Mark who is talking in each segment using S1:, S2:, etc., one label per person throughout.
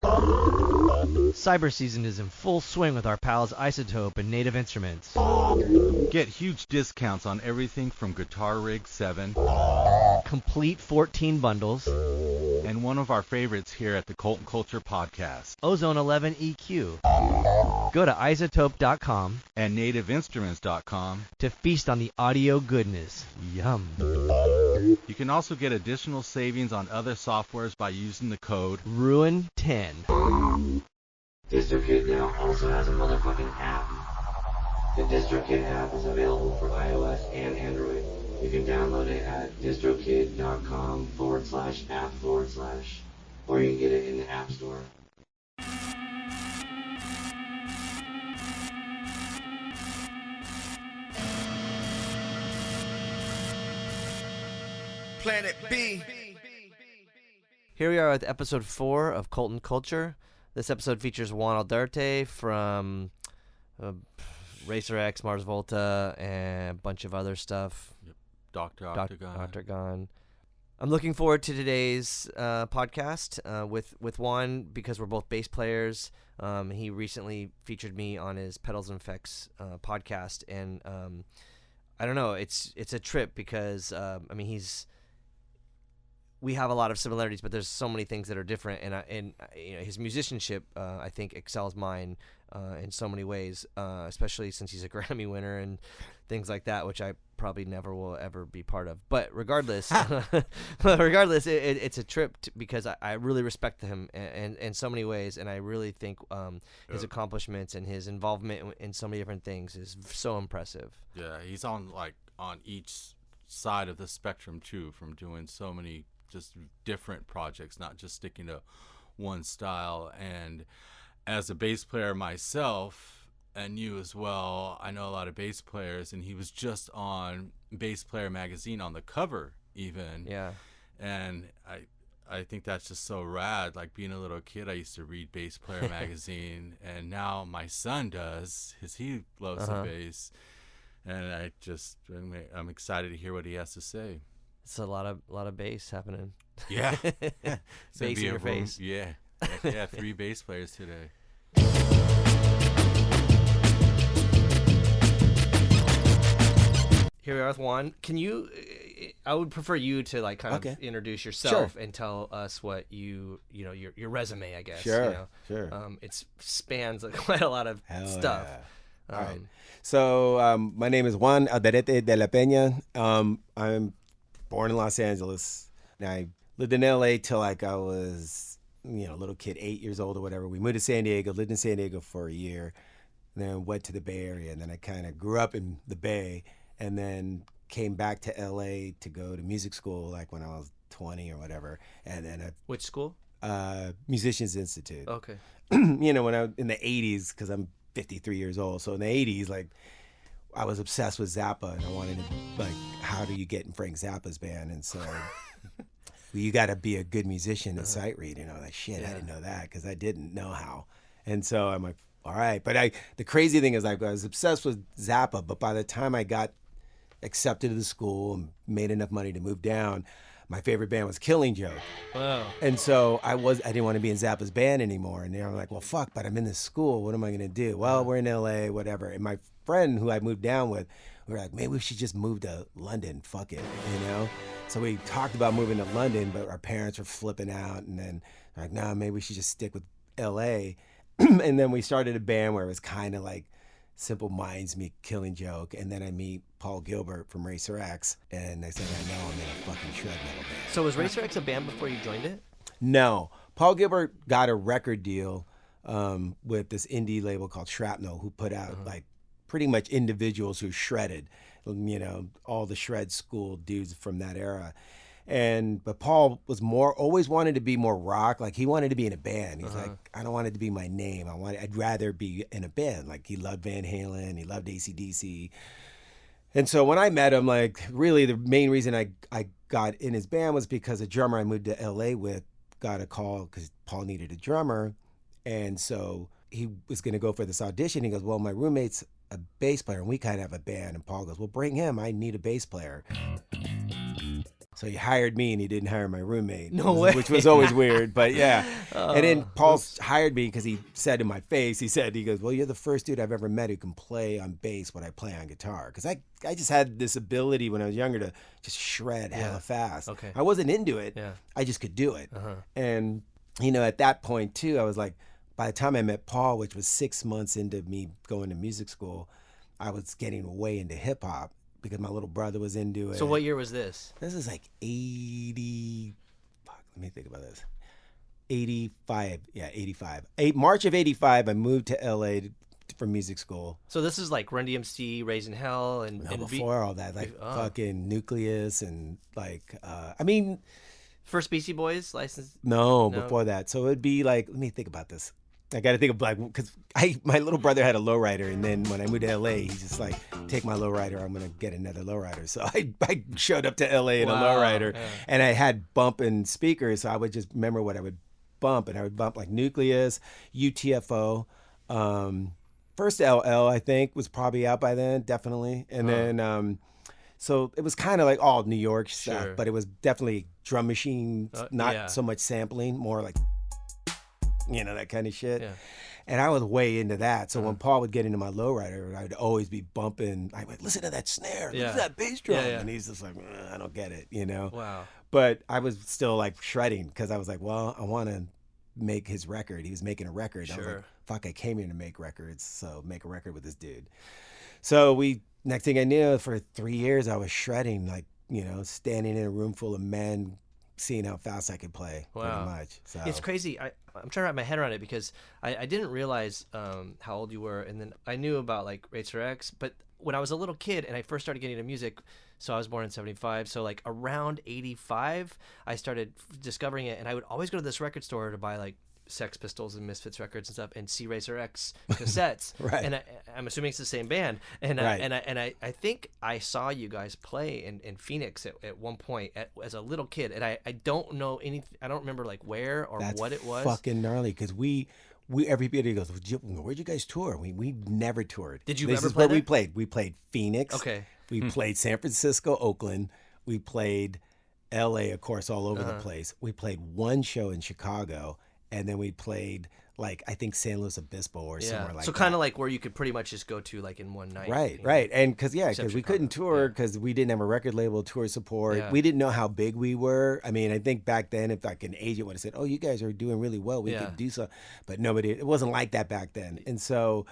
S1: Cyber season is in full swing with our pals Isotope and Native Instruments.
S2: Get huge discounts on everything from Guitar Rig 7,
S1: Complete 14 bundles,
S2: and one of our favorites here at the Cult and Culture Podcast,
S1: Ozone 11 EQ. Go to isotope.com
S2: and nativeinstruments.com
S1: to feast on the audio goodness. Yum.
S2: You can also get additional savings on other softwares by using the code
S1: RUIN10.
S3: DistroKid now also has a motherfucking app. The DistroKid app is available for iOS and Android. You can download it at distrokid.com/app/, or you can get it in the App Store.
S4: Planet B.
S1: Here we are with episode 4 of Cult and Culture. This episode features Juan Alderete from Racer X, Mars Volta, and a bunch of other stuff.
S2: Yep. Dr. Octagon.
S1: Octagon. I'm looking forward to today's podcast with Juan because we're both bass players. He recently featured me on his Pedals and Effects podcast, and I don't know, it's a trip because we have a lot of similarities, but there's so many things that are different, and his musicianship I think excels mine in so many ways, especially since he's a Grammy winner and things like that, which I probably never will ever be part of. But regardless, it's a trip because I really respect him in so many ways, and I really think his accomplishments and his involvement in so many different things is so impressive.
S2: Yeah, he's on each side of the spectrum too, from doing so many just different projects, not just sticking to one style. And as a bass player myself, and you as well, I know a lot of bass players, and he was just on Bass Player magazine on the cover even.
S1: Yeah.
S2: And I think that's just so rad. Like, being a little kid, I used to read Bass Player magazine, and now my son does, because he loves the bass. And I'm excited to hear what he has to say.
S1: It's a lot of bass happening.
S2: Yeah.
S1: Bass in your face.
S2: Yeah. Yeah, 3 bass players today.
S1: Here we are with Juan. Can you? I would prefer you to of introduce yourself and tell us what your resume, I guess.
S5: Sure.
S1: It spans quite a lot of stuff.
S5: Yeah. All right. So my name is Juan Alderete de la Peña. I'm born in Los Angeles. And I lived in LA till I was a little kid, 8 years old or whatever. We moved to San Diego, lived in San Diego for a year, and then went to the Bay Area. And then I kind of grew up in the Bay, and then came back to LA to go to music school when I was 20 or whatever. And then
S1: which school?
S5: Musicians Institute.
S1: Okay.
S5: When I in the 80s, because I'm 53 years old. So in the 80s, I was obsessed with Zappa, and I wanted to, how do you get in Frank Zappa's band? And so you got to be a good musician and sight read. Shit, I didn't know that because I didn't know how. And so I'm like, all right. But the crazy thing is I was obsessed with Zappa, but by the time I got accepted to the school and made enough money to move down, my favorite band was Killing Joke.
S1: Wow.
S5: And so I didn't want to be in Zappa's band anymore. And I'm like, well, fuck, but I'm in this school. What am I going to do? Well, we're in LA, whatever. And my friend who I moved down with, we were like, maybe we should just move to London. Fuck it, So we talked about moving to London, but our parents were flipping out. And then like, nah, maybe we should just stick with LA. And then we started a band where it was kind of like Simple Minds meet Killing Joke, and then I meet Paul Gilbert from Racer X, and I said, I know I'm in a fucking shred metal band.
S1: So was Racer X a band before you joined it?
S5: No. Paul Gilbert got a record deal with this indie label called Shrapnel, who put out pretty much individuals who shredded, all the shred school dudes from that era. But Paul was always wanted to be more rock. Like, he wanted to be in a band. He's like, I don't want it to be my name. I'd rather be in a band. Like, he loved Van Halen, he loved AC/DC. And so when I met him, really the main reason I got in his band was because a drummer I moved to LA with got a call because Paul needed a drummer. And so he was going to go for this audition. He goes, well, my roommate's a bass player and we kind of have a band. And Paul goes, well, bring him. I need a bass player. So he hired me and he didn't hire my roommate.
S1: No way.
S5: Which was always weird, but yeah. And then Paul hired me because he said in my face, he goes, well, you're the first dude I've ever met who can play on bass what I play on guitar. Because I just had this ability when I was younger to just shred hella fast.
S1: Okay.
S5: I wasn't into it.
S1: Yeah.
S5: I just could do it. And, you know, at that point too, I was like, by the time I met Paul, which was 6 months into me going to music school, I was getting way into hip hop. Because my little brother was into it.
S1: So what year was this?
S5: This is like 80. Fuck, let me think about this. 85. Yeah, 85. March of 85, I moved to LA for music school.
S1: So this is like Run DMC, Raising Hell, and
S5: before all that, like fucking Nucleus and like, I mean.
S1: First Beastie Boys license?
S5: No, before that. So it'd be like, let me think about this. I got to think of like, because my little brother had a lowrider, and then when I moved to LA, he's just like, take my lowrider, I'm gonna get another lowrider. So I showed up to LA in a lowrider, and I had bumping speakers, so I would just remember what I would bump, and I would bump like Nucleus, UTFO, first LL I think was probably out by then, definitely, and then so it was kind of like all New York stuff, but it was definitely drum machine, not so much sampling, more like. You know, that kind of shit. Yeah. And I was way into that. So when Paul would get into my lowrider, I'd always be bumping. I would listen to that snare, listen to that bass drum. And he's just like, I don't get it, you know?
S1: Wow.
S5: But I was still like shredding because I was like, well, I want to make his record. He was making a record. I was like, fuck, I came here to make records. So make a record with this dude. So next thing I knew, for 3 years, I was shredding, like, you know, standing in a room full of men, seeing how fast I could play, pretty much. So
S1: it's crazy. I'm trying to wrap my head around it because I didn't realize how old you were, and then I knew about like Racer X, but when I was a little kid and I first started getting into music, so I was born in 75, so like around 85, I started discovering it, and I would always go to this record store to buy like Sex Pistols and Misfits records and stuff, and see Racer X cassettes. And I'm assuming it's the same band. And I think I saw you guys play in Phoenix at one point as a little kid, and I don't know anything. I don't remember like where or what it was.
S5: Fucking gnarly, because we everybody goes, where'd you guys tour? We never toured.
S1: Did you
S5: this
S1: ever
S5: is
S1: play
S5: where
S1: there?
S5: we played. We played Phoenix.
S1: Okay.
S5: We played San Francisco, Oakland. We played LA, of course, all over the place. We played one show in Chicago. And then we played, like, I think San Luis Obispo or somewhere like that.
S1: So kind of like where you could pretty much just go to, like, in one night.
S5: Right. And because we couldn't tour because we didn't have a record label, tour support. We didn't know how big we were. I mean, I think back then, if like an agent would have said, oh, you guys are doing really well, we could do so. But it wasn't like that back then. And so,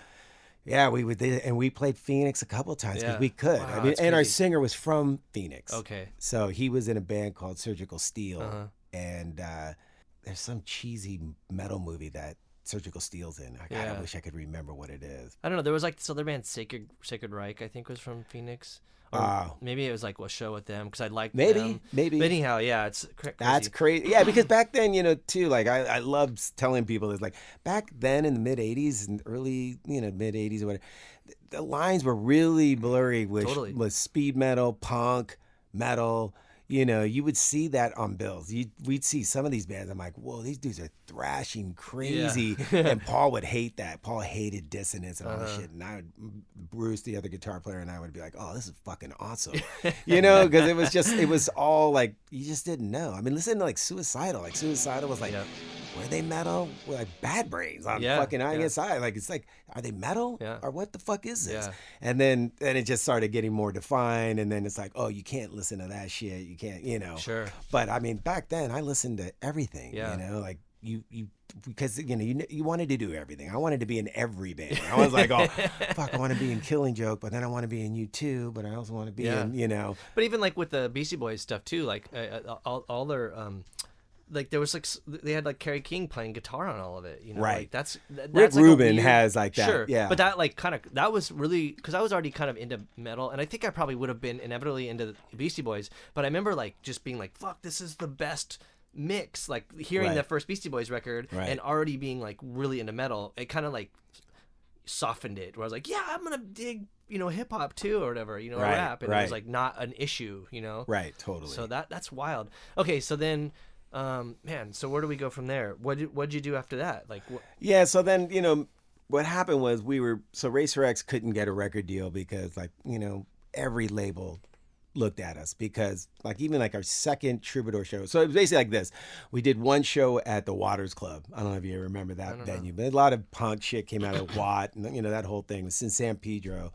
S5: yeah, we played Phoenix a couple of times because we could.
S1: Wow,
S5: I mean, and our singer was from Phoenix.
S1: Okay.
S5: So he was in a band called Surgical Steel. And, there's some cheesy metal movie that Surgical Steel's in. I wish I could remember what it is.
S1: I don't know. There was like this other band, Sacred Reich, I think was from Phoenix. Or maybe it was like a show with them because I liked them. Maybe. But anyhow, yeah, it's crazy.
S5: That's crazy. Yeah, because back then, you know, too, like I love telling people is like back then in the mid 80s and early, you know, mid 80s or whatever, the lines were really blurry with speed metal, punk, metal. You know, you would see that on bills. We'd see some of these bands. I'm like, whoa, these dudes are thrashing crazy. And Paul would hate that. Paul hated dissonance and all this shit. And Bruce, the other guitar player, and I would be like, oh, this is fucking awesome. You know, because it was all like, you just didn't know. I mean, listen to like Suicidal. Like Suicidal was like, were they metal? Were like Bad Brains on fucking ISI. Like, it's like, are they metal? Or what the fuck is this? And then it just started getting more defined. And then it's like, oh, you can't listen to that shit. You can't, you know.
S1: Sure.
S5: But I mean, back then I listened to everything, you know, like you because, you know, you wanted to do everything. I wanted to be in every band. I was like, oh, fuck, I want to be in Killing Joke, but then I want to be in U2, but I also want to be in, you know.
S1: But even like with the Beastie Boys stuff too, like all their like there was like they had like Kerry King playing guitar on all of it, you know.
S5: Right.
S1: Like that's
S5: Rick
S1: like
S5: Rubin has like that.
S1: Sure.
S5: Yeah.
S1: But that like that was really because I was already kind of into metal, and I think I probably would have been inevitably into the Beastie Boys. But I remember like just being like, "Fuck, this is the best mix." Like hearing the first Beastie Boys record and already being like really into metal, it kind of like softened it. Where I was like, "Yeah, I'm gonna dig." You know, hip hop too, or whatever. You know, rap, and it was like not an issue. You know,
S5: right? Totally.
S1: So that's wild. Okay, so then. Man, so where do we go from there? What'd you do after that? Like,
S5: yeah, so then, you know, what happened was Racer X couldn't get a record deal because, like, you know, every label looked at us, because like even like our second Troubadour show. So it was basically like this. We did one show at the Waters Club. I don't know if you remember that venue, but a lot of punk shit came out of Watt, and that whole thing was in San Pedro.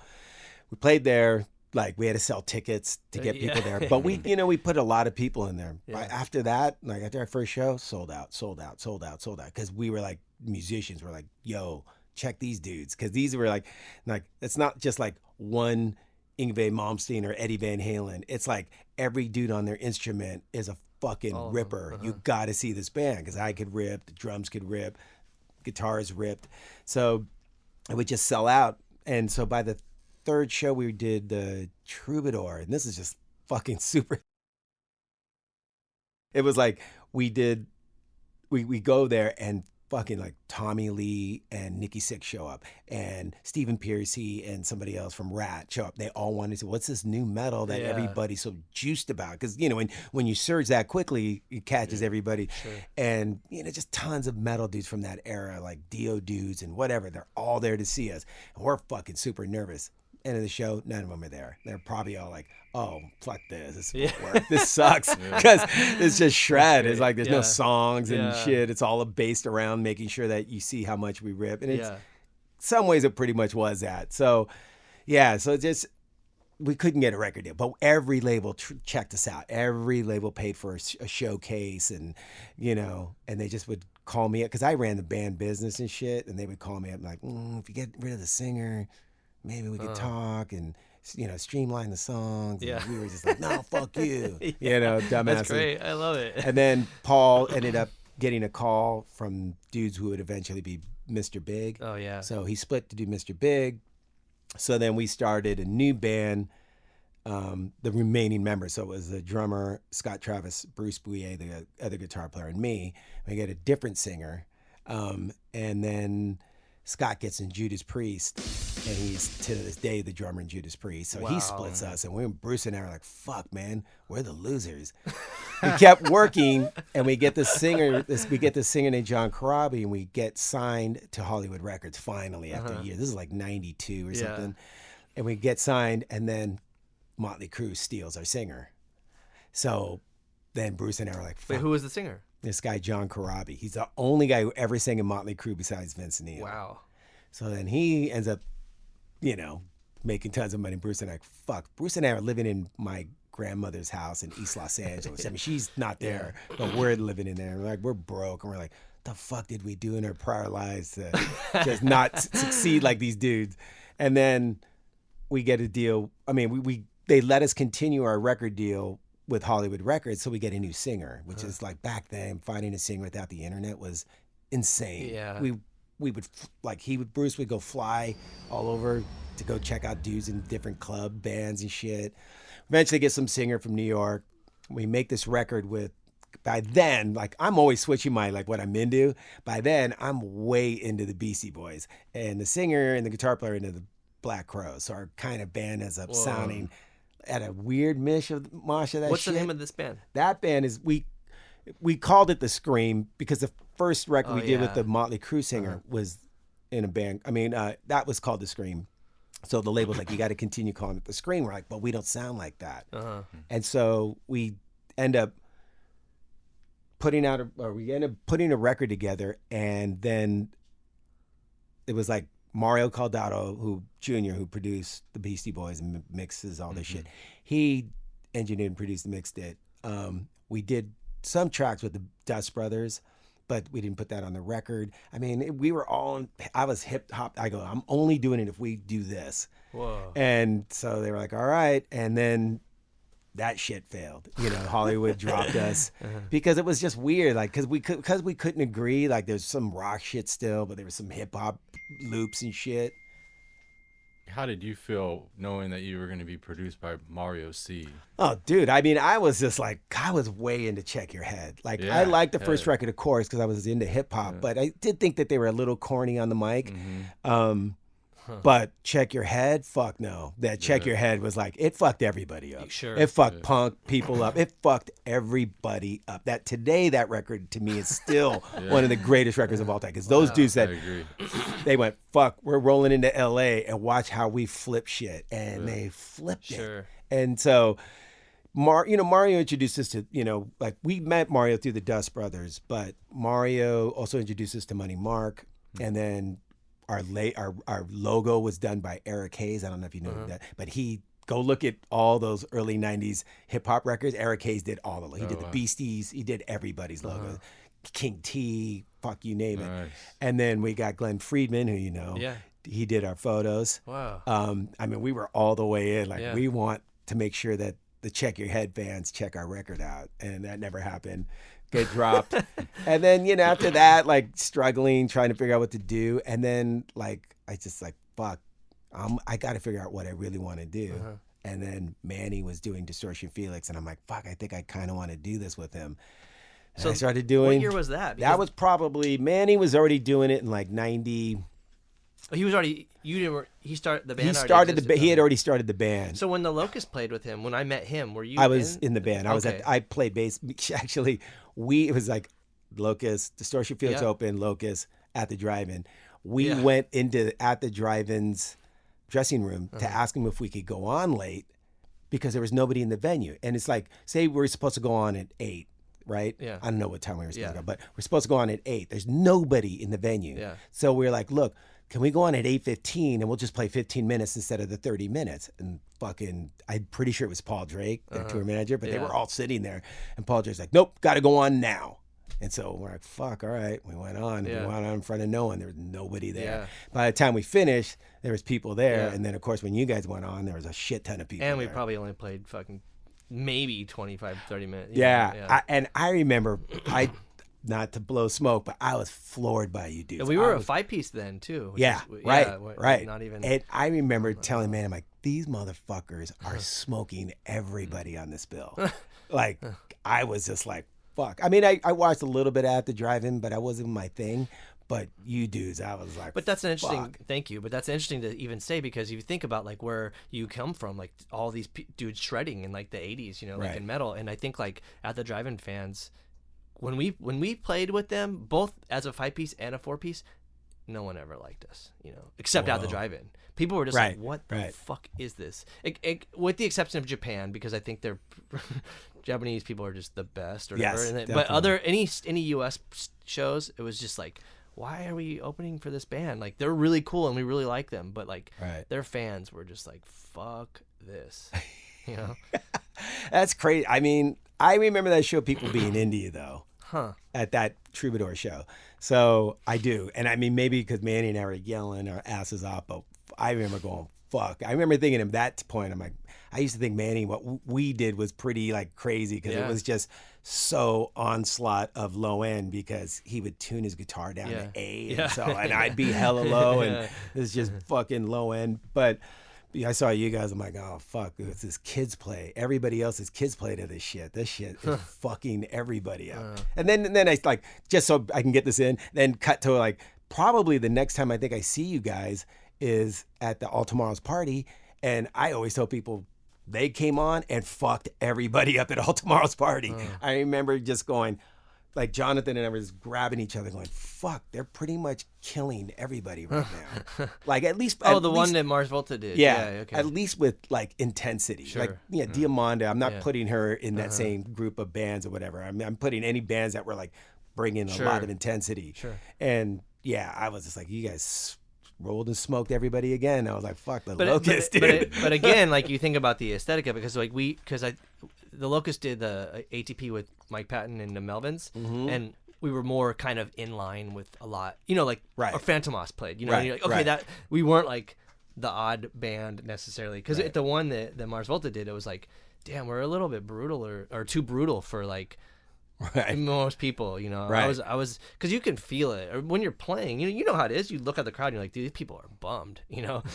S5: We played there. Like we had to sell tickets to get people there, but we put a lot of people in there. Yeah. After that, like after our first show, sold out. Because we were like musicians. We're like, yo, check these dudes, because these were like it's not just like one Yngwie Malmsteen or Eddie Van Halen. It's like every dude on their instrument is a fucking ripper. You got to see this band, because I could rip, the drums could rip, guitars ripped. So it would just sell out. And so by the third show, we did the Troubadour, and this is just fucking super. It was like we go there, and fucking like Tommy Lee and Nikki Sixx show up, and Stephen Pearcy and somebody else from Rat show up. They all wanted to say, what's this new metal that everybody's so juiced about? Because when you surge that quickly, it catches everybody. Sure. And just tons of metal dudes from that era, like Dio dudes and whatever, they're all there to see us, and we're fucking super nervous. End of the show, none of them are there. They're probably all like, oh, fuck this won't work. This sucks, because it's just shred. It's like there's no songs and shit. It's all based around making sure that you see how much we rip, and it's some ways it pretty much was that. So so just we couldn't get a record deal, but every label checked us out. Every label paid for a showcase, and and they just would call me up, because I ran the band business and shit, and they would call me up and like, if you get rid of the singer, maybe we could talk and streamline the songs. And we were just like, no, fuck you. Dumbasses.
S1: That's great. I love it.
S5: And then Paul ended up getting a call from dudes who would eventually be Mr. Big.
S1: Oh yeah.
S5: So he split to do Mr. Big. So then we started a new band, the remaining members. So it was the drummer, Scott Travis, Bruce Bouillet, the other guitar player, and me. We get a different singer. And then Scott gets in Judas Priest, and he's to this day the drummer in Judas Priest. So he splits us, and Bruce and I are like, fuck, man, we're the losers. We kept working, and we get this singer named John Corabi, and we get signed to Hollywood Records finally after a year. This is like 92 or something. And we get signed, and then Motley Crue steals our singer. So then Bruce and I are like, fuck.
S1: Wait, who was the singer?
S5: This guy, John Corabi. He's the only guy who ever sang in Motley Crue besides Vince Neil.
S1: Wow.
S5: So then he ends up, making tons of money. Bruce and I, Bruce and I are living in my grandmother's house in East Los Angeles. I mean, she's not there, but we're living in there. We're broke, and we're like, the fuck did we do in our prior lives to just not succeed like these dudes? And then we get a deal. I mean, they let us continue our record deal with Hollywood Records, so we get a new singer, which is like back then, finding a singer without the internet was insane.
S1: Yeah.
S5: We would Bruce would go fly all over to go check out dudes in different club bands and shit. Eventually get some singer from New York. We make this record with, by then, like I'm always switching my what I'm into. By then I'm way into the Beastie Boys, and the singer and the guitar player into the Black Crowes. So our kind of band ends up sounding at a weird mosh of that
S1: What's
S5: shit.
S1: What's the name of this band?
S5: That band is, we called it The Scream, because the first record we did with the Motley Crue singer was in a band. I mean, that was called The Scream. So the label's like, you got to continue calling it The Scream. We're like, but we don't sound like that. And so we end up putting a record together, and then it was like Mario Caldato, Jr., who produced the Beastie Boys and mixes all this shit. He engineered and produced and mixed it. We did some tracks with the Dust Brothers, but we didn't put that on the record. I mean, I was hip hop. I go, I'm only doing it if we do this.
S1: Whoa.
S5: And so they were like, all right. And then that shit failed. Hollywood dropped us because it was just weird. Like, because we couldn't agree. Like, there's some rock shit still, but there was some hip hop loops and shit.
S2: How did you feel knowing that you were going to be produced by Mario C?
S5: Oh, dude. I mean, I was just like, I was way into Check Your Head. Like, I liked the first record, of course, because I was into hip hop, but I did think that they were a little corny on the mic. But Check Your Head, fuck no. That Check Your Head was like, it fucked everybody up.
S1: Sure.
S5: It fucked punk people up. It fucked everybody up. That record to me is still one of the greatest records of all time. Because those dudes that they went, fuck, we're rolling into LA and watch how we flip shit. And they flipped it. And so Mario introduced us to, like we met Mario through the Dust Brothers, but Mario also introduced us to Money Mark, and then our logo was done by Eric Hayes. I don't know if you know that, but go look at all those early '90s hip hop records. Eric Hayes did all of them. He did the Beasties. He did everybody's logo. King T, fuck you name it.
S2: Nice.
S5: And then we got Glenn Friedman, who he did our photos.
S1: Wow.
S5: We were all the way in. We want to make sure that the Check Your Head fans check our record out, and that never happened. Get dropped. And then, after that, struggling, trying to figure out what to do. And then, I just fuck, I got to figure out what I really want to do. And then Manny was doing Distortion Felix, and I'm like, fuck, I think I kind of want to do this with him. And so I started doing.
S1: What year was that?
S5: That was probably, Manny was already doing it in 90.
S1: He was already. He started the band.
S5: He had already started the band.
S1: So when the Locust played with him, when I met him, were you?
S5: I was in the band. I played bass. Actually, it was like Locust, Distortion Felix open, Locust at the drive-in. We went at the drive-in's dressing room to ask him if we could go on late because there was nobody in the venue. And it's like, say we're supposed to go on at 8. Right?
S1: Yeah.
S5: I don't know what time we were supposed to go, but we're supposed to go on at 8. There's nobody in the venue.
S1: Yeah.
S5: So we're like, look, can we go on at 8:15 and we'll just play 15 minutes instead of the 30 minutes? And I'm pretty sure it was Paul Drake, their tour manager, but they were all sitting there. And Paul Drake's like, nope, got to go on now. And so we're like, fuck, all right. We went on. We went on in front of no one. There was nobody there. Yeah. By the time we finished, there was people there. Yeah. And then, of course, when you guys went on, there was a shit ton of people
S1: And
S5: there.
S1: we probably only played fucking maybe 25, 30 minutes.
S5: Yeah. I remember, not to blow smoke, but I was floored by you dudes.
S1: And we were a 5-piece then, too.
S5: Right.
S1: Not even.
S5: And I remember telling man, I'm like, these motherfuckers are smoking everybody on this bill. I was just like, fuck. I mean, I watched a little bit at the drive-in, but I wasn't my thing. But you dudes, I was like,
S1: but that's an interesting.
S5: fuck.
S1: Thank you. But that's interesting to even say because if you think about where you come from, all these dudes shredding in the 80s, in metal, and I think at the drive-in fans, when we played with them, both as a 5-piece and a 4-piece, no one ever liked us, except at the drive-in. People were just like, what the fuck is this? With the exception of Japan, because I think they're Japanese people are just the best, or whatever.
S5: Yes,
S1: but any U.S. shows, it was just like, why are we opening for this band? They're really cool and we really like them, but their fans were just like, fuck this,
S5: That's crazy. I mean, I remember that show, People Being India, though. At that Troubadour show. So I do. And I mean, maybe because Manny and I were yelling our asses off, but I remember going, fuck. I remember thinking at that point, I'm like, I used to think Manny, what we did was pretty crazy because it was just so onslaught of low end because he would tune his guitar down to A. And I'd be hella low and it's just fucking low end. But I saw you guys, I'm like, oh, fuck, it's this kids play. Everybody else's kids play to this shit. This shit is fucking everybody up. And then I just so I can get this in, then cut to probably the next time I think I see you guys is at the All Tomorrow's party. And I always tell people they came on and fucked everybody up at All Tomorrow's party. I remember just going, Jonathan and I were just grabbing each other going, fuck, they're pretty much killing everybody right now. At least...
S1: the one that Mars Volta did.
S5: Yeah,
S1: okay.
S5: At least with intensity.
S1: Sure.
S5: Diamanda, I'm not putting her in that same group of bands or whatever. I'm putting any bands that were bringing a lot of intensity.
S1: Sure.
S5: And I was just like, you guys rolled and smoked everybody again. I was like, fuck, the Locust, dude.
S1: But again, you think about the aesthetic of it, because the Locust did the ATP with Mike Patton and the Melvins, and we were more kind of in line with a lot, or Phantom Moss played, and you're like, okay, that we weren't the odd band necessarily, because the one that Mars Volta did, it was like, damn, we're a little bit brutal or too brutal for most people, I was, because you can feel it, or when you're playing, you know how it is. You look at the crowd, and you're like, dude, these people are bummed,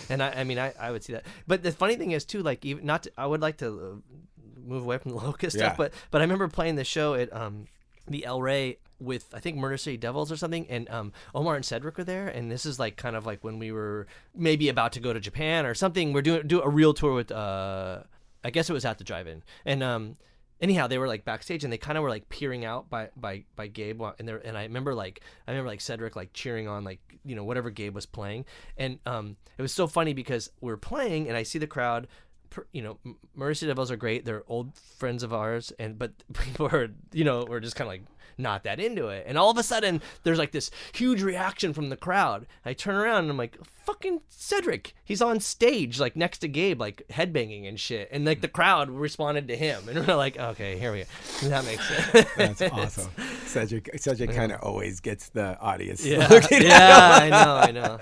S1: And I would see that. But the funny thing is too, even I would like to move away from the Locust stuff, but I remember playing the show at the El Rey with I think Murder City Devils or something, and Omar and Cedric were there, and this is kind of when we were maybe about to go to Japan or something. We're do a real tour with I guess it was at the drive-in, and anyhow, they were backstage, and they kind of were peering out by Gabe, and I remember Cedric cheering on whatever Gabe was playing, and it was so funny because we were playing, and I see the crowd Mercy Devils are great. They're old friends of ours, but people are, we're just kind of like not that into it. And all of a sudden, there's like this huge reaction from the crowd. I turn around and I'm like, fucking Cedric. He's on stage, like next to Gabe, like headbanging and shit. And like the crowd responded to him. And we're like, okay, here we go. That makes sense.
S5: That's awesome. Cedric kind of always gets the audience.
S1: Yeah, I know.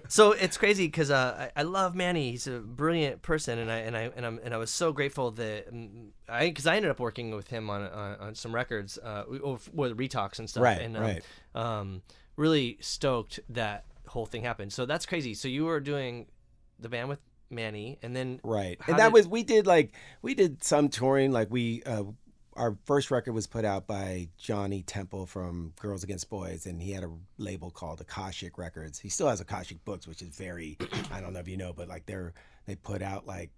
S1: So it's crazy because I love Manny. He's a brilliant person, and I was so grateful that because I ended up working with him on some records with Retox and stuff.
S5: Right,
S1: and really stoked that whole thing happened. So that's crazy. So you were doing the band with Manny, and then
S5: we did some touring. Like our first record was put out by Johnny Temple from Girls Against Boys, and he had a label called Akashic Records. He still has Akashic Books, which is very, I don't know if you know, but like they put out like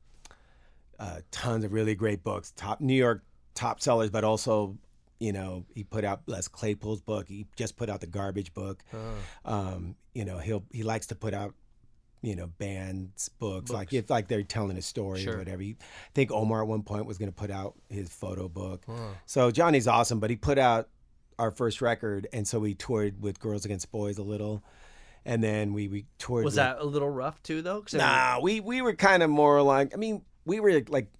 S5: tons of really great books, New York top sellers, but also, he put out Les Claypool's book. He just put out the Garbage book. He likes to put out bands books. Like if they're telling a story or whatever. I think Omar at one point was going to put out his photo book. So Johnny's awesome, but he put out our first record, and so we toured with Girls Against Boys a little, and then we toured.
S1: Was that a little rough too, though?
S5: We were kind of more like, we were like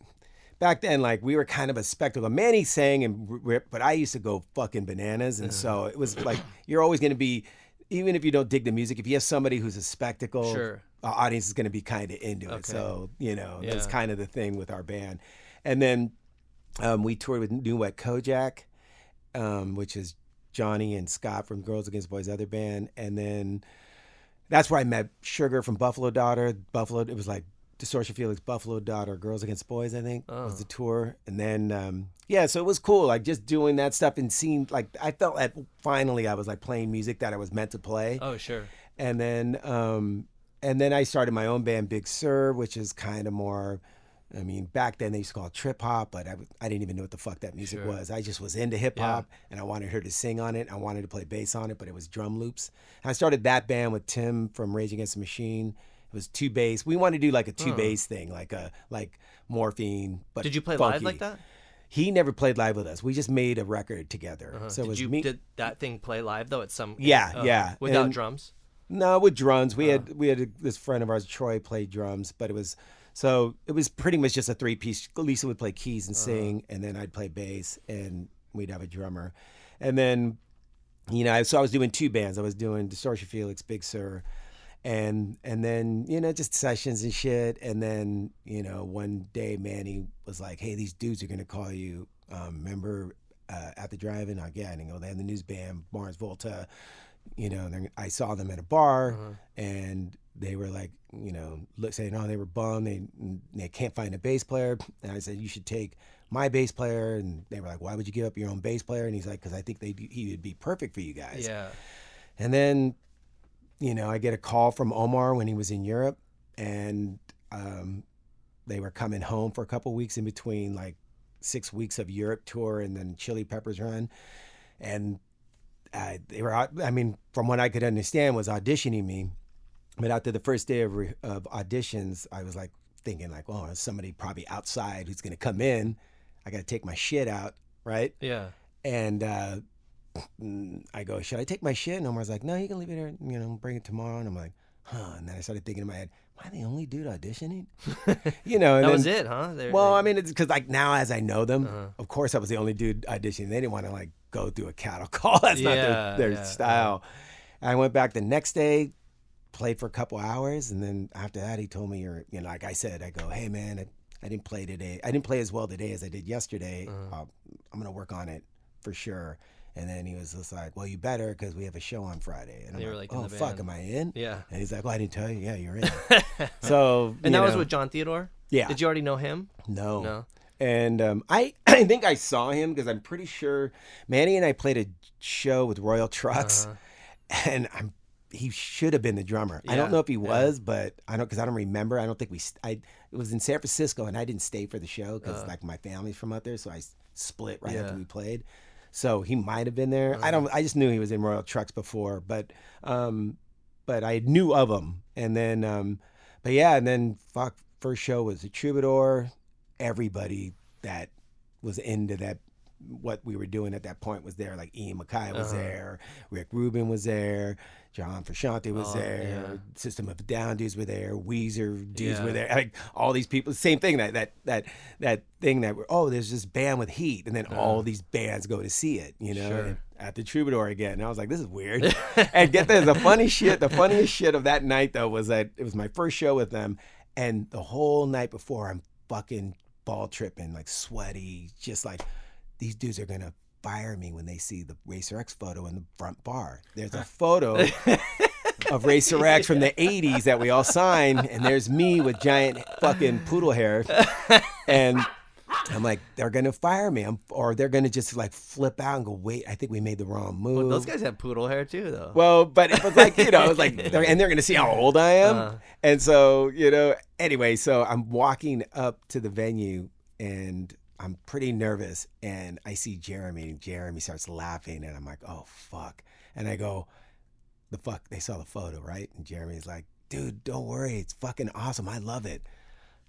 S5: back then, like we were kind of a spectacle. Manny sang and ripped, but I used to go fucking bananas, and so it was like you're always going to be. Even if you don't dig the music, if you have somebody who's a spectacle, the audience is going to be kind of into it. So, that's kind of the thing with our band. And then we toured with New Wet Kojak, which is Johnny and Scott from Girls Against Boys other band. And then that's where I met Sugar from Buffalo Daughter. It was like Distortion Felix, Buffalo Daughter, Girls Against Boys, I think, was the tour. And then, so it was cool, like just doing that stuff and seeing, like, I felt that finally I was like playing music that I was meant to play.
S1: Oh, sure.
S5: And then I started my own band, Big Sur, which is kind of more, back then they used to call it trip hop, but I didn't even know what the fuck that music was. I just was into hip hop and I wanted her to sing on it. I wanted to play bass on it, but it was drum loops. And I started that band with Tim from Rage Against the Machine. It was 2 bass. We wanted to do like a 2 bass thing, like Morphine. But
S1: did you play
S5: funky.
S1: live like that?
S5: He never played live with us. We just made a record together. So
S1: did that thing play live though at some?
S5: Yeah.
S1: Without drums?
S5: No, with drums. We had this friend of ours, Troy, played drums, but it was pretty much just a 3-piece. Lisa would play keys and sing, and then I'd play bass, and we'd have a drummer. And then, so I was doing 2 bands. I was doing Distortion Felix, Big Sur. And then, just sessions and shit. And then, one day Manny was like, hey, these dudes are going to call you. Remember at the drive-in? Like, yeah. And they had the news band, Mars Volta. I saw them at a bar and they were like, saying, they were bummed. They can't find a bass player. And I said, you should take my bass player. And they were like, why would you give up your own bass player? And he's like, because I think he would be perfect for you guys.
S1: Yeah.
S5: And then, I get a call from Omar when he was in Europe, and they were coming home for a couple weeks in between like 6 weeks of Europe tour and then Chili Peppers run. And they were, from what I could understand, was auditioning me. But after the first day of auditions, I was like thinking like, there's somebody probably outside who's going to come in. I got to take my shit out, right?
S1: Yeah.
S5: And I go, should I take my shit? And Omar's like, no, you can leave it here, bring it tomorrow. And I'm like, and then I started thinking in my head, am I the only dude auditioning? And
S1: that was it, huh?
S5: It's because like now as I know them, of course I was the only dude auditioning. They didn't want to like go through a cattle call. That's not their style. I went back the next day, played for a couple hours, and then after that he told me, like I said, I go, hey man, I didn't play today. I didn't play as well today as I did yesterday. I'm going to work on it for sure. And then he was just like, well, you better because we have a show on Friday. And I'm like, oh, fuck, am I in?
S1: Yeah.
S5: And he's like, well, I didn't tell you. Yeah, you're in. So,
S1: and that was with John Theodore?
S5: Yeah.
S1: Did you already know him?
S5: No. And I think I saw him because I'm pretty sure Manny and I played a show with Royal Trucks. And he should have been the drummer. I don't know if he was, but I don't remember. I don't think it was in San Francisco and I didn't stay for the show because like my family's from out there. So I split right after we played. So he might have been there. I just knew he was in Royal Trucks before, but I knew of him. And then, and then first show was the Troubadour. Everybody that was into that, what we were doing at that point was there. Like Ian MacKaye was there, Rick Rubin was there, John Frusciante was there, System of a Down dudes were there, Weezer dudes were there. Like all these people, same thing. That thing that there's this band with heat, and then all these bands go to see it. You know,
S1: Sure.
S5: at the Troubadour again. And I was like, this is weird. And get this, the funniest shit of that night though was that it was my first show with them, and the whole night before I'm fucking ball tripping, like sweaty, just like these dudes are gonna fire me when they see the Racer X photo in the front bar. There's a photo of Racer X from the 80s that we all signed, and there's me with giant fucking poodle hair. And I'm like, they're gonna fire me, or they're gonna just like flip out and go, wait, I think we made the wrong move.
S1: Well, those guys have poodle hair too, though.
S5: Well, but it was like, it was like, they're gonna see how old I am. And so, anyway, so I'm walking up to the venue and I'm pretty nervous, and I see Jeremy, and Jeremy starts laughing, and I'm like, oh, fuck. And I go, the fuck, they saw the photo, right? And Jeremy's like, dude, don't worry, it's fucking awesome, I love it.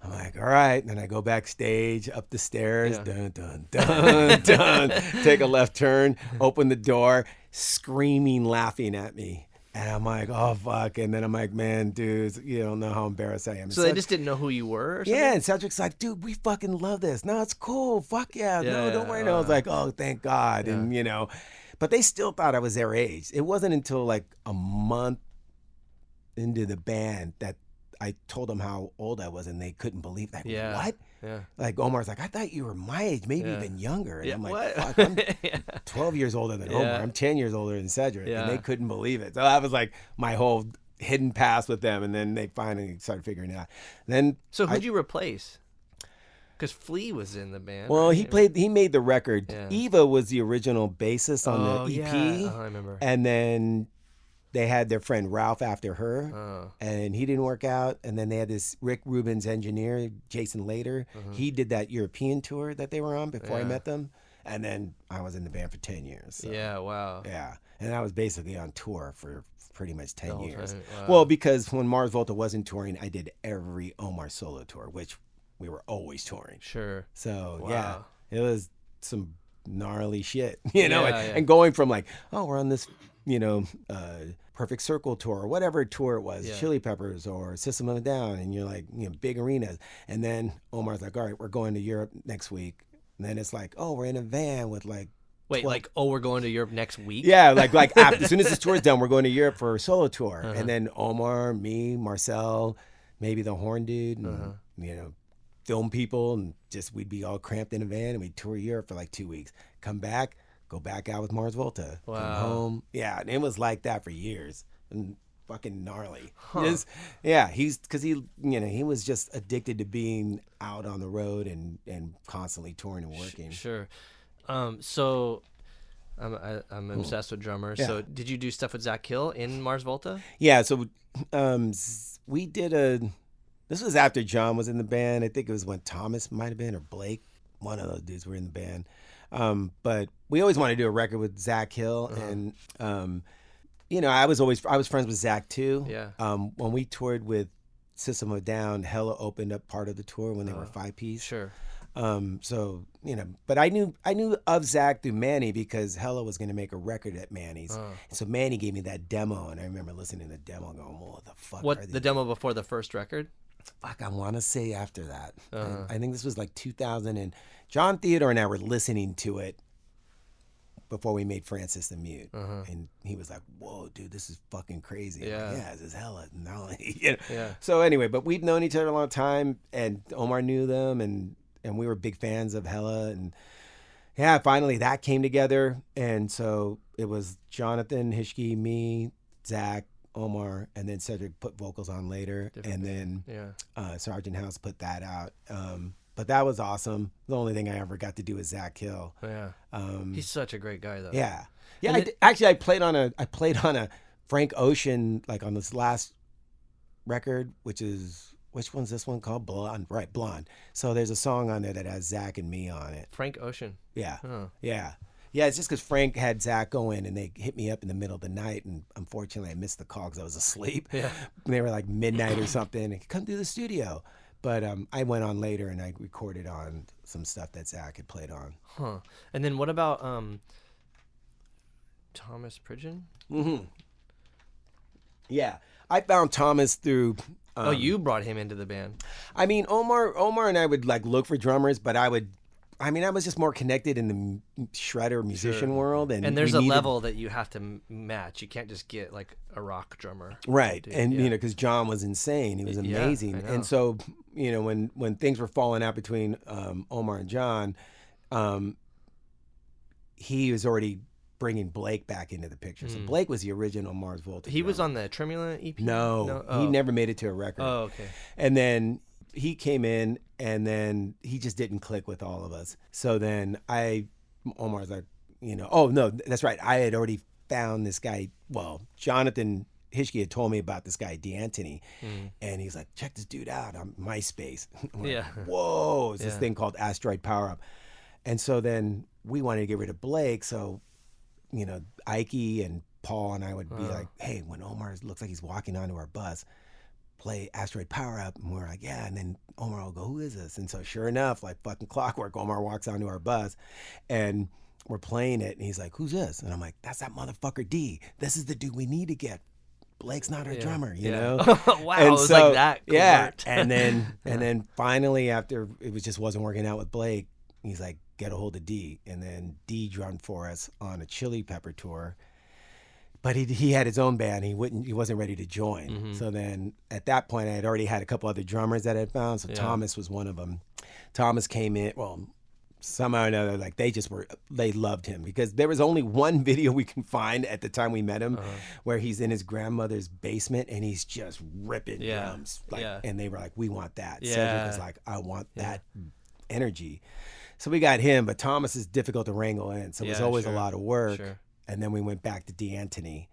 S5: I'm like, all right. And then I go backstage, up the stairs, dun, dun, dun, dun, take a left turn, open the door, screaming, laughing at me. And I'm like, oh, fuck. And then I'm like, man, dudes, you don't know how embarrassed I am.
S1: So they just didn't know who you were or something?
S5: Yeah, and Cedric's like, dude, we fucking love this. No, it's cool. Fuck yeah. No, don't worry. No, I was like, oh, thank God. Yeah. And, but they still thought I was their age. It wasn't until like a month into the band that I told them how old I was, and they couldn't believe that.
S1: Yeah.
S5: What?
S1: Yeah.
S5: Like Omar's like, I thought you were my age, maybe even younger. And I'm like,
S1: what?
S5: fuck, I'm 12 years older than Omar. I'm 10 years older than Cedric. And they couldn't believe it. So that was like my whole hidden past with them. And then they finally started figuring it out.
S1: So who'd you replace? Because Flea was in the band.
S5: Well,
S1: right?
S5: he made the record.
S1: Yeah.
S5: Eva was the original bassist on the EP.
S1: Yeah. I remember.
S5: And then they had their friend Ralph after her, and he didn't work out. And then they had this Rick Rubin's engineer, Jason Later. He did that European tour that they were on before I met them. And then I was in the band for 10 years. So.
S1: Yeah, wow.
S5: Yeah. And I was basically on tour for pretty much 10 years.
S1: Wow.
S5: Well, because when Mars Volta wasn't touring, I did every Omar solo tour, which we were always touring.
S1: Sure.
S5: So,
S1: yeah,
S5: it was some gnarly shit, and going from like, oh, we're on this, Perfect Circle tour or whatever tour it was, Chili Peppers or System of a Down, and you're like, big arenas. And then Omar's like, all right, we're going to Europe next week. And then it's like, oh, we're in a van with like,
S1: wait, we're going to Europe next week?
S5: Yeah, like after, as soon as this tour's done, we're going to Europe for a solo tour. And then Omar, me, Marcel, maybe the horn dude, and, film people, and just we'd be all cramped in a van, and we'd tour Europe for like 2 weeks. Come back, go back out with Mars Volta.
S1: Wow.
S5: Come home. Yeah, and it was like that for years. And fucking gnarly. He's because he was just addicted to being out on the road and constantly touring and working.
S1: Sure. So I'm obsessed with drummers. Yeah. So did you do stuff with Zach Hill in Mars Volta?
S5: Yeah. So we did this was after John was in the band. I think it was when Thomas might have been, or Blake. One of those dudes were in the band. But we always wanted to do a record with Zach Hill, and I was friends with Zach too.
S1: Yeah.
S5: When we toured with System of a Down, Hella opened up part of the tour when they were 5-piece.
S1: Sure.
S5: So but I knew of Zach through Manny, because Hella was going to make a record at Manny's. So Manny gave me that demo, and I remember listening to the demo and going, what the fuck?
S1: What, the demo before the first record?
S5: Fuck, I want to say after that. I think this was like 2000, and John Theodore and I were listening to it before we made Francis the Mute, and he was like, whoa, dude, this is fucking crazy.
S1: Yeah,
S5: like, this is hella gnarly. Yeah. So anyway, but we've known each other a long time, and Omar knew them, and we were big fans of Hella, and finally that came together. And so it was Jonathan, Hishke, me, Zach, Omar, and then Cedric put vocals on later. And then Sergeant House put that out. But that was awesome. The only thing I ever got to do with Zach Hill.
S1: Yeah. He's such a great guy, though.
S5: Yeah. Yeah. I played on a Frank Ocean, like on this last record, which one's this one called? Blonde. Right, Blonde. So there's a song on there that has Zach and me on it.
S1: Frank Ocean.
S5: Yeah.
S1: Huh.
S5: Yeah. Yeah, it's just because Frank had Zach go in, and they hit me up in the middle of the night, and unfortunately I missed the call because I was asleep.
S1: Yeah.
S5: They were like midnight or something, and come to the studio. But I went on later and I recorded on some stuff that Zach had played on.
S1: Huh. And then what about Thomas Pridgeon?
S5: Mm-hmm. Yeah, I found Thomas through.
S1: You brought him into the band.
S5: I mean, Omar and I would like look for drummers, but I was just more connected in the shredder musician world, and
S1: there's a level that you have to match. You can't just get like a rock drummer,
S5: right? And you know, because John was insane, he was amazing, and so you know, when things were falling out between Omar and John, he was already bringing Blake back into the picture. So Blake was the original Mars Volta.
S1: He was on the Tremula EP?
S5: No. He never made it to a record.
S1: Oh, okay.
S5: And then he came in, and then he just didn't click with all of us. So then Omar's like, you know, oh, no, that's right. I had already found this guy. Well, Jonathan Hischke had told me about this guy, D'Antoni, and he's like, check this dude out on MySpace.
S1: Yeah.
S5: Like, whoa, it's this thing called Asteroid Power Up. And so then we wanted to get rid of Blake, so you know, Ike and Paul and I would be like, hey, when Omar looks like he's walking onto our bus, play Asteroid Power Up. And we're like, yeah. And then Omar will go, who is this? And so sure enough, like fucking clockwork, Omar walks onto our bus and we're playing it. And he's like, who's this? And I'm like, that's that motherfucker D. This is the dude we need to get. Blake's not our drummer, you know?
S1: Wow,
S5: and
S1: it was like that.
S5: Yeah.
S1: Covert.
S5: And then finally, after it just wasn't working out with Blake, he's like, get a hold of D. And then D drummed for us on a Chili Pepper tour. But he had his own band. He wasn't ready to join. So then at that point, I had already had a couple other drummers that I had found. So Thomas was one of them. Thomas came in, well, somehow or another, like they loved him because there was only one video we can find at the time we met him where he's in his grandmother's basement and he's just ripping drums. And they were like, we want that. Cedric was like, I want that energy. So we got him, but Thomas is difficult to wrangle in. So it was always a lot of work.
S1: Sure.
S5: And then we went back to D'Antoni.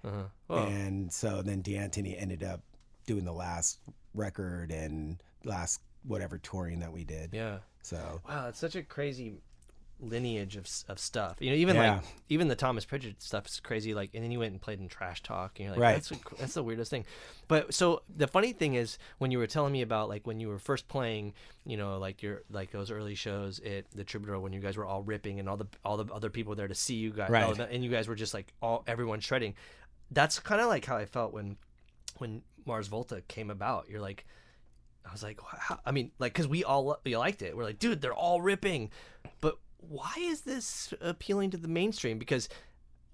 S5: And so then D'Antoni ended up doing the last record and last whatever touring that we did.
S1: Yeah.
S5: So
S1: wow, it's such a crazy lineage of stuff. You know, even the Thomas Pridgeon stuff is crazy. Like, and then you went and played in Trash Talk, and you're like, that's the weirdest thing. But so the funny thing is, when you were telling me about like when you were first playing, you know, like your like those early shows at the Troubadour when you guys were all ripping and all the other people there to see you guys, and you guys were just like everyone shredding. That's kind of like how I felt when Mars Volta came about. You're like, I was like, how? I mean, like, because we liked it. We're like, dude, they're all ripping, but why is this appealing to the mainstream? Because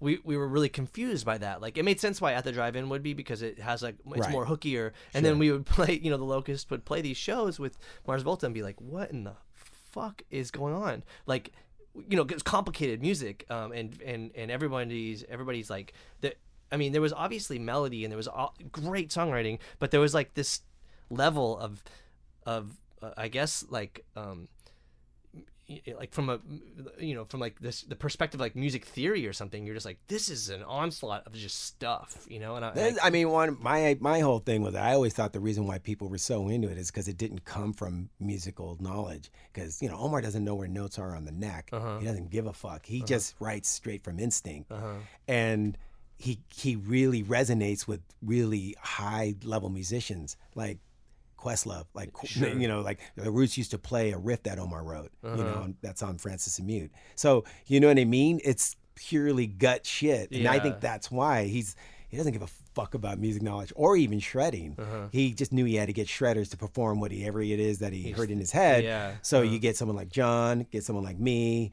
S1: we were really confused by that. Like, it made sense why At the Drive-In would be, because it has like, it's more hookier. And then we would play, you know, the Locust would play these shows with Mars Volta and be like, what in the fuck is going on? Like, you know, it's complicated music, and everybody's like, I mean, there was obviously melody and there was great songwriting, but there was like this level of I guess like from a, you know, from like the perspective like music theory or something, you're just like, this is an onslaught of just stuff, you know. And I mean,
S5: my whole thing was, I always thought the reason why people were so into it is because it didn't come from musical knowledge. Because, you know, Omar doesn't know where notes are on the neck. He doesn't give a fuck. He just writes straight from instinct, and he really resonates with really high level musicians like Questlove, like, you know, like the Roots used to play a riff that Omar wrote, you know, that's on Francis and Mute. So, you know what I mean? It's purely gut shit. And I think that's why he doesn't give a fuck about music knowledge or even shredding. He just knew he had to get shredders to perform whatever it is that he heard in his head. So you get someone like John, get someone like me,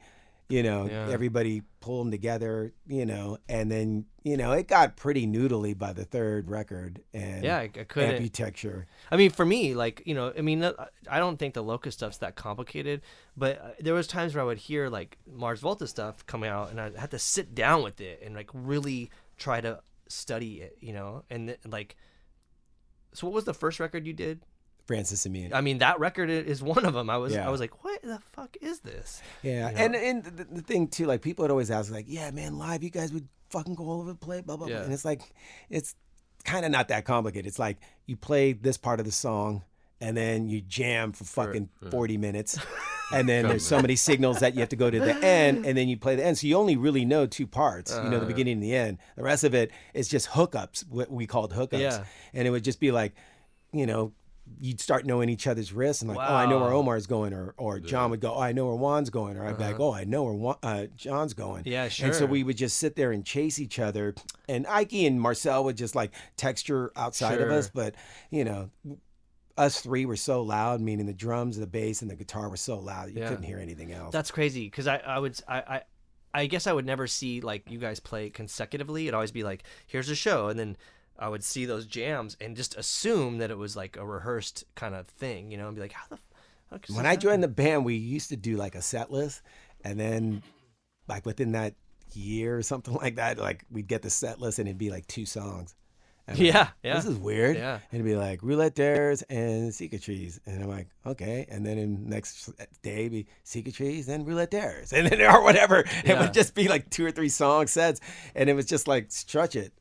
S5: you know, everybody pull them together, you know, and then, you know, it got pretty noodly by the third record, and
S1: I couldn't.
S5: Amputecture.
S1: I mean, for me, like, you know, I mean, I don't think the Locust stuff's that complicated, but there was times where I would hear like Mars Volta stuff come out, and I had to sit down with it and like really try to study it, you know, and like, so what was the first record you did?
S5: Francis and Mute.
S1: I mean, that record is one of them. I was like, what the fuck is this?
S5: Yeah, you know? and the thing too, like, people would always ask, like, yeah, man, live, you guys would fucking go all over the place, blah blah blah, and it's like, it's kind of not that complicated. It's like you play this part of the song, and then you jam for fucking 40 minutes, and then there's so many signals that you have to go to the end, and then you play the end. So you only really know two parts, you know, the beginning and the end. The rest of it is just hookups, what we called hookups, and it would just be like, you know, you'd start knowing each other's wrists and like, oh, I know where Omar's going, or John would go, oh, I know where Juan's going, or I'd be like, oh, I know where John's going.
S1: Yeah, sure.
S5: And so we would just sit there and chase each other, and Ike and Marcel would just like texture outside of us, but you know, us three were so loud, meaning the drums, the bass, and the guitar were so loud you couldn't hear anything else.
S1: That's crazy, because I guess I would never see like you guys play consecutively. It'd always be like, here's a show, and then I would see those jams and just assume that it was like a rehearsed kind of thing, you know, and be like, how the fuck is
S5: When I joined the band, we used to do like a set list, and then like within that year or something like that, like we'd get the set list and it'd be like 2 songs. And
S1: yeah.
S5: This is weird.
S1: Yeah.
S5: And it'd be like Roulette Dares and Cicatrice. And I'm like, okay. And then in next day, it'd be Cicatrice and Roulette Dares. And then, or whatever. It would just be like 2 or 3 song sets. And it was just like, stretch it.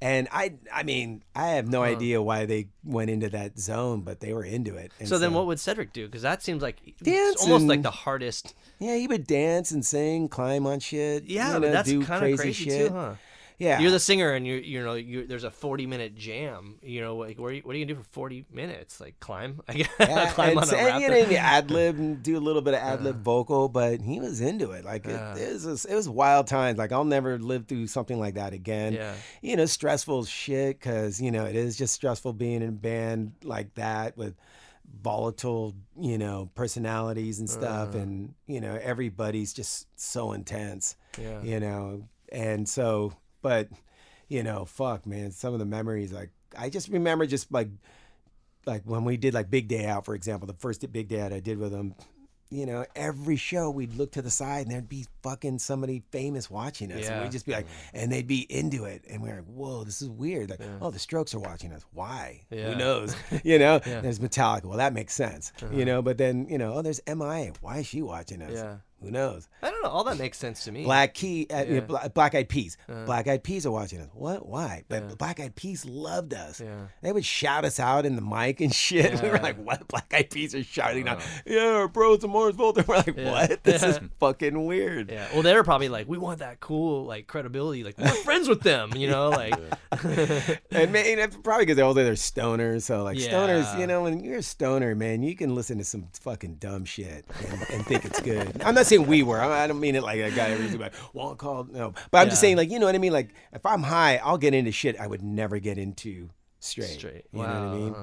S5: And I mean, I have no idea why they went into that zone, but they were into it. And
S1: so then what would Cedric do? Because that seems like
S5: dance,
S1: almost like the hardest.
S5: Yeah, he would dance and sing, climb on shit.
S1: Yeah,
S5: you know,
S1: that's
S5: do
S1: kind of crazy
S5: shit.
S1: too, huh?
S5: Yeah,
S1: you're the singer, and there's a 40-minute jam. You know, like what are you gonna do for 40 minutes? Like climb? I guess climb on a raptor.
S5: You ad lib and do a little bit of ad lib vocal, but he was into it. Like it was wild times. Like I'll never live through something like that again.
S1: Yeah.
S5: You know, stressful shit, because you know it is just stressful being in a band like that with volatile, you know, personalities and stuff, and you know everybody's just so intense.
S1: Yeah.
S5: You know, and so. But, you know, fuck, man, some of the memories, like, I just remember just like when we did like Big Day Out, for example, the first Big Day Out I did with them, you know, every show we'd look to the side and there'd be fucking somebody famous watching us. And we'd just be like, and they'd be into it. And we're like, whoa, this is weird. Like, oh, the Strokes are watching us. Why? Who knows? You know, there's Metallica. Well, that makes sense. You know, but then, you know, oh, there's MIA. Why is she watching us?
S1: Yeah.
S5: Who knows?
S1: I don't know. All that makes sense to me.
S5: Black Eyed Peas. Black Eyed Peas are watching us. What? Why? But Black Eyed Peas loved us.
S1: Yeah.
S5: They would shout us out in the mic and shit.
S1: Yeah.
S5: We were like, what? Black Eyed Peas are shouting out, yeah, our bros and Mars Volta. We're like, what? This is fucking weird.
S1: Yeah. Well, they were probably like, we want that cool like credibility. Like we're friends with them, you know, like.
S5: And man, probably because they're stoners. So like stoners, you know, when you're a stoner, man, you can listen to some fucking dumb shit and think it's good. I'm not saying we were. I don't mean it like a guy everybody's like, well, called no. But I'm just saying, like, you know what I mean? Like, if I'm high, I'll get into shit I would never get into straight. You know what I mean?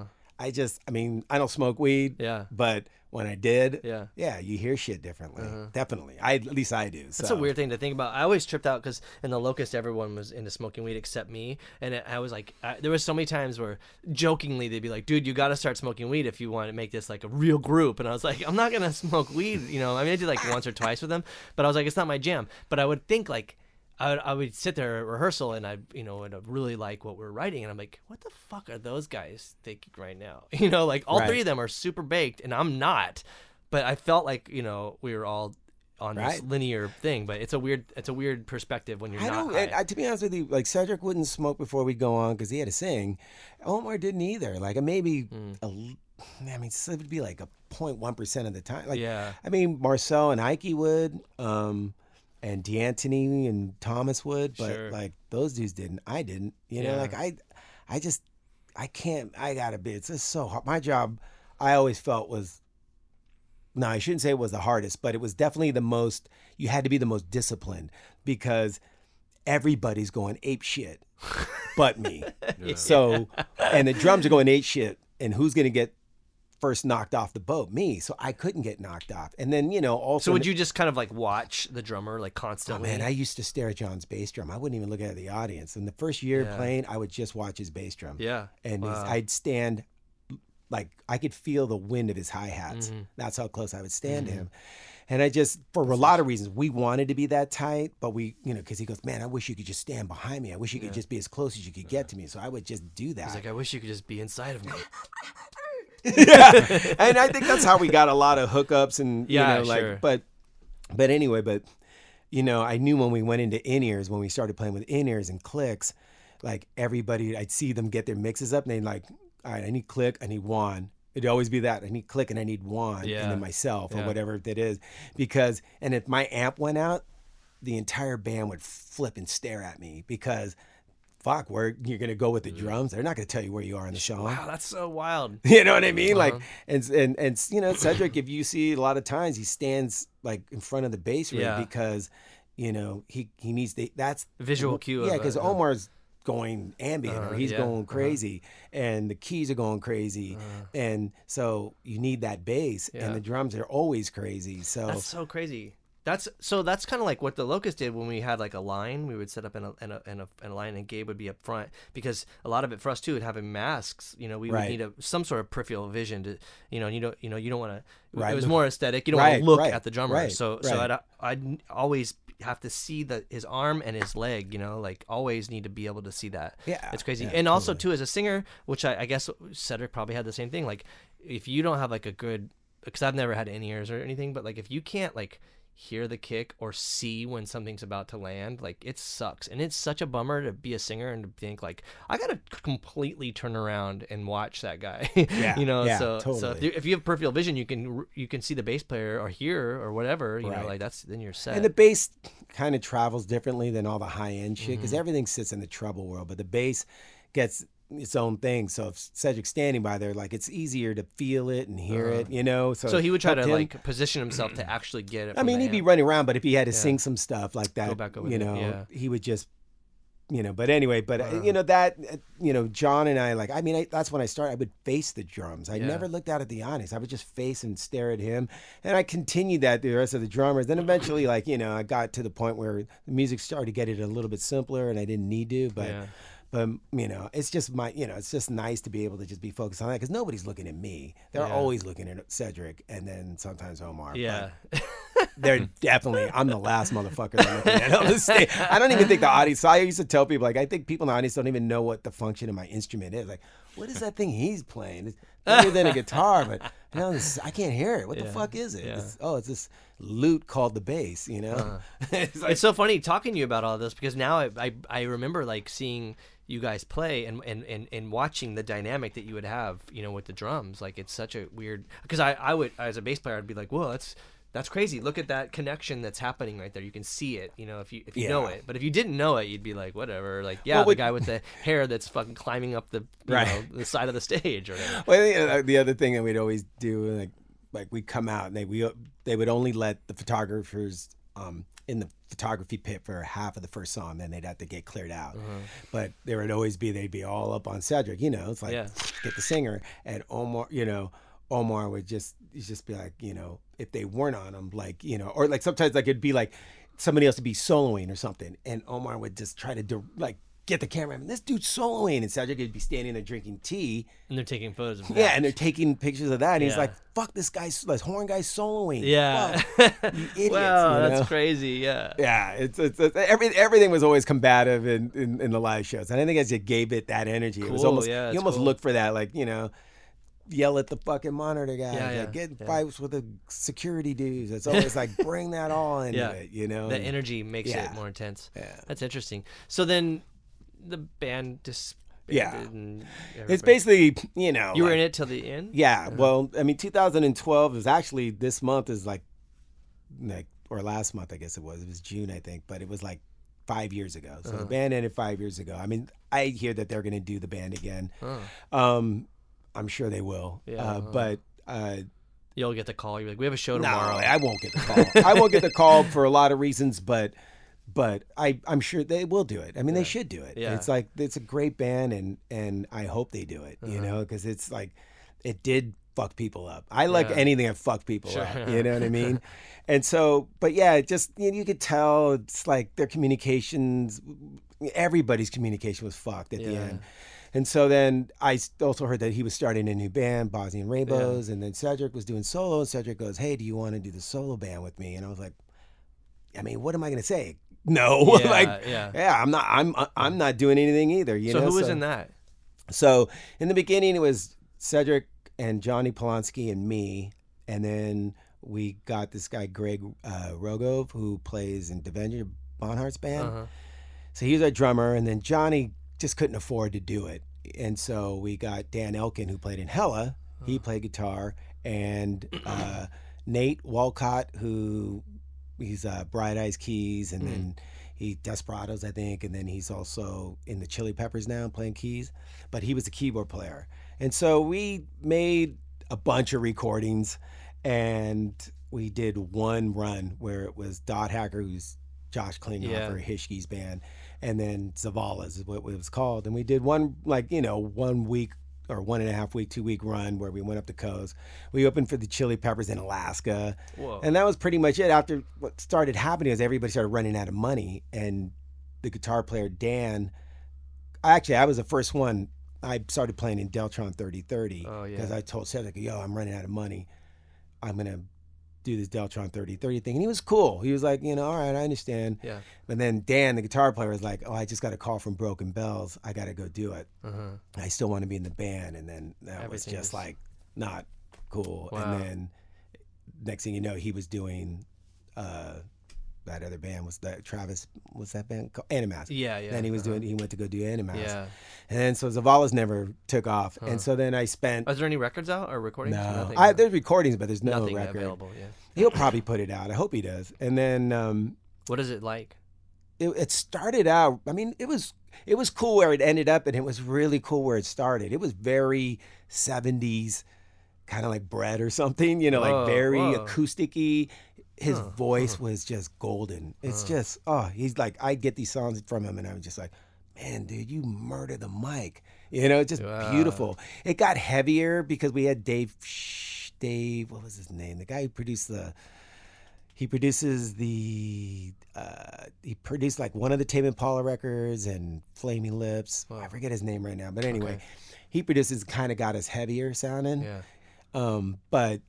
S5: I mean, I don't smoke weed. Yeah. But when I did, you hear shit differently. Definitely. At least I do.
S1: That's a weird thing to think about. I always tripped out because in the Locust, everyone was into smoking weed except me. And I was like, there was so many times where jokingly they'd be like, dude, you got to start smoking weed if you want to make this like a real group. And I was like, I'm not going to smoke weed. You know, I mean, I did like once or twice with them, but I was like, it's not my jam. But I would think like, I would sit there at rehearsal and I'd really like what we're writing. And I'm like, what the fuck are those guys thinking right now? You know, like all 3 of them are super baked and I'm not. But I felt like, you know, we were all on this linear thing. But it's a weird perspective when you're not high.
S5: To be honest with you, like Cedric wouldn't smoke before we'd go on because he had to sing. Omar didn't either. Like maybe it would be like a 0.1% of the time. Like, I mean, Marcel and Ike would. And D'Antoni and Thomas would, but like those dudes didn't. I didn't. You know, like I can't. I gotta be. It's just so hard. My job, I always felt was. No, I shouldn't say it was the hardest, but it was definitely the most. You had to be the most disciplined because everybody's going ape shit, but me. So, and the drums are going ape shit, and who's gonna get first knocked off the boat? Me. So I couldn't get knocked off. And then, you know, also.
S1: So would you just kind of like watch the drummer like constantly?
S5: Oh man, I used to stare at John's bass drum. I wouldn't even look at the audience. In the first year playing, I would just watch his bass drum. Yeah. And I'd stand, like I could feel the wind of his hi-hats. That's how close I would stand to him. And I just, for a lot of reasons, we wanted to be that tight, but we, you know, because he goes, man, I wish you could just stand behind me. I wish you could just be as close as you could get to me. So I would just do that.
S1: He's like, I wish you could just be inside of me.
S5: Yeah, and I think that's how we got a lot of hookups and you know, like,
S1: sure.
S5: but anyway, you know, I knew when we went into in-ears, when we started playing with in-ears and clicks, like everybody, I'd see them get their mixes up and they'd like, all right, I need click, I need Juan. It'd always be that I need click and I need Juan, and then myself or whatever that is, because, and if my amp went out, the entire band would flip and stare at me because fuck, where you're gonna go with the drums? They're not gonna tell you where you are in the song.
S1: Wow, that's so wild.
S5: You know what I mean? Like, and you know, Cedric, if you see a lot of times he stands like in front of the bass rig because, you know, he needs that's
S1: visual cue.
S5: Yeah, because Omar's going ambient or he's going crazy and the keys are going crazy and so you need that bass and the drums are always crazy. So
S1: that's so crazy. That's kind of like what the Locust did when we had like a line. We would set up in a line, and Gabe would be up front because a lot of it for us too, having masks. You know, we would need some sort of peripheral vision to, you don't want to. It was more aesthetic. You don't want to look at the drummer. So I'd always have to see his arm and his leg. You know, like always need to be able to see that.
S5: Yeah,
S1: it's crazy.
S5: Yeah,
S1: and also too, as a singer, which I guess Cedric probably had the same thing. Like if you don't have like a good, because I've never had in-ears or anything, but like if you can't like hear the kick or see when something's about to land, like it sucks. And it's such a bummer to be a singer and to think like I gotta completely turn around and watch that guy. You know, so if you have peripheral vision, you can see the bass player or hear or whatever, you know, like then you're set.
S5: And the bass kind of travels differently than all the high end shit because everything sits in the treble world, but the bass gets its own thing. So if Cedric's standing by there, like it's easier to feel it and hear it, you know. So
S1: he would try to like position himself to actually get it.
S5: I mean, he'd be running around, but if he had to sing some stuff like that, you know, he would just, you know. But anyway, you know that, you know, John and I, like, I mean, that's when I started. I would face the drums. I never looked out at the Onyx. I would just face and stare at him, and I continued that the rest of the drummers. Then eventually, like, you know, I got to the point where the music started to get it a little bit simpler, and I didn't need to, but. But, you know, it's just it's just nice to be able to just be focused on that because nobody's looking at me. They're always looking at Cedric and then sometimes Omar.
S1: Yeah.
S5: They're definitely, I'm the last motherfucker they're looking at on the stage. I don't even think the audience, so I used to tell people, like, I think people in the audience don't even know what the function of my instrument is. Like, what is that thing he's playing? It's bigger than a guitar, but, you know, I can't hear it. What the fuck is it? It's this lute called the bass, you know?
S1: It's so funny talking to you about all this because now I remember, like, seeing you guys play and watching the dynamic that you would have, you know, with the drums. Like, it's such a weird, because I would, as a bass player, I'd be like, whoa, that's crazy. Look at that connection that's happening right there. You can see it, you know, if you know it. But if you didn't know it, you'd be like, whatever. Like, the guy with the hair that's fucking climbing up the know, the side of the stage or whatever.
S5: Well, the other thing that we'd always do, like we'd come out and they would only let the photographers in the photography pit for half of the first song, then they'd have to get cleared out. But there would always be, they'd be all up on Cedric, you know, it's like, get the singer. And Omar, you know, Omar would just be like, you know, if they weren't on him, like, you know, or like sometimes like it'd be like somebody else would be soloing or something. And Omar would just try to like get the camera. I mean, this dude's soloing, and Cedric would be standing there drinking tea.
S1: And they're taking photos of that.
S5: Yeah, and they're taking pictures of that. And he's like, fuck, this horn guy's soloing.
S1: Yeah.
S5: Fuck, you idiots.
S1: Wow,
S5: you know?
S1: that's crazy. Yeah.
S5: Yeah, it's everything was always combative in the live shows. And I think as you gave it that energy, it was almost, you almost look for that, like, you know, yell at the fucking monitor guy, like, get in fights with the security dudes. It's always like, bring that all into it, you know?
S1: The energy makes it more intense.
S5: Yeah.
S1: That's interesting. So then the band disbanded. And
S5: it's basically, you know.
S1: You were in it till the end?
S5: Yeah. Well, I mean, 2012 is actually, this month is like, or last month, I guess it was. It was June, I think. But it was like 5 years ago. So the band ended 5 years ago. I mean, I hear that they're going to do the band again. I'm sure they will. Yeah. But
S1: you'll get the call. You're like, we have a show tomorrow.
S5: No, I won't get the call. I won't get the call for a lot of reasons, but I'm sure they will do it. I mean, they should do it. Yeah. It's like, it's a great band, and I hope they do it, you know, because it's like, it did fuck people up. I like anything that fucked people up, you know what I mean? And so, but yeah, it just, you could tell it's like their communications, everybody's communication was fucked at the end. And so then I also heard that he was starting a new band, Bosnian Rainbows, and then Cedric was doing solo, and Cedric goes, hey, do you want to do the solo band with me? And I was like, I mean, what am I going to say? No. I'm not doing anything either. You know?
S1: Who was in that?
S5: So in the beginning, it was Cedric and Johnny Polanski and me, and then we got this guy, Greg Rogov, who plays in Devendra Banhart's band. So he was our drummer, and then Johnny just couldn't afford to do it. And so we got Dan Elkin, who played in Hella. He played guitar. And Nate Walcott, who he's Bright Eyes Keys. And then he Desperados, I think, and then he's also in the Chili Peppers now playing keys. But he was a keyboard player, and so we made a bunch of recordings, and we did one run where it was Dot Hacker, who's Josh Klinghoffer, Hishke's band, and then Zavala's is what it was called. And we did one, 1 week or 1.5 week, 2 week run where we went up the coast. We opened for the Chili Peppers in Alaska.
S1: Whoa.
S5: And that was pretty much it. After what started happening is everybody started running out of money. And the guitar player, Dan, I was the first one. I started playing in Deltron 3030 because I told Cedric, yo, I'm running out of money. I'm going to do this Deltron 3030 thing. And he was cool. He was like, all right, I understand. Yeah. But then Dan, the guitar player, was like, oh, I just got a call from Broken Bells. I got to go do it. I still want to be in the band. And then that was just like not cool. Wow. And then next thing you know, he was doing that other band was that Travis, what's that band called? Animas. Yeah. Then he went to go do Animas. Yeah. And then so Zavala's never took off. And so then I spent.
S1: Is there any records out or recordings?
S5: No. There's recordings, but there's no record
S1: available. Yeah.
S5: He'll probably put it out. I hope he does. And then.
S1: What is it like?
S5: It started out, I mean, it was cool where it ended up, and it was really cool where it started. It was very 70s, kind of like Bread or something, like very acoustic-y. His voice was just golden. It's just, he's like, I get these songs from him, and I'm just like, man, dude, you murder the mic. It's just beautiful. It got heavier because we had Dave, what was his name? The guy who produced he produced like one of the Tame Impala records and Flaming Lips. I forget his name right now, but anyway, he produces, kind of got us heavier sounding. Yeah. But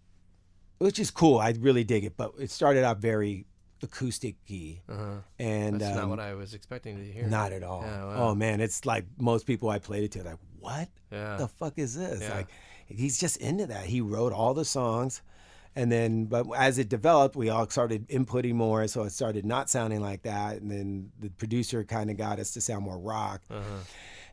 S5: which is cool. I really dig it. But it started out very acoustic-y. And
S1: that's not what I was expecting to hear.
S5: Not at all. Yeah, wow. Oh man, it's like most people I played it to, like, what? Yeah. The fuck is this? Yeah. Like, he's just into that. He wrote all the songs. And then, but as it developed, we all started inputting more, so it started not sounding like that. And then the producer kind of got us to sound more rock.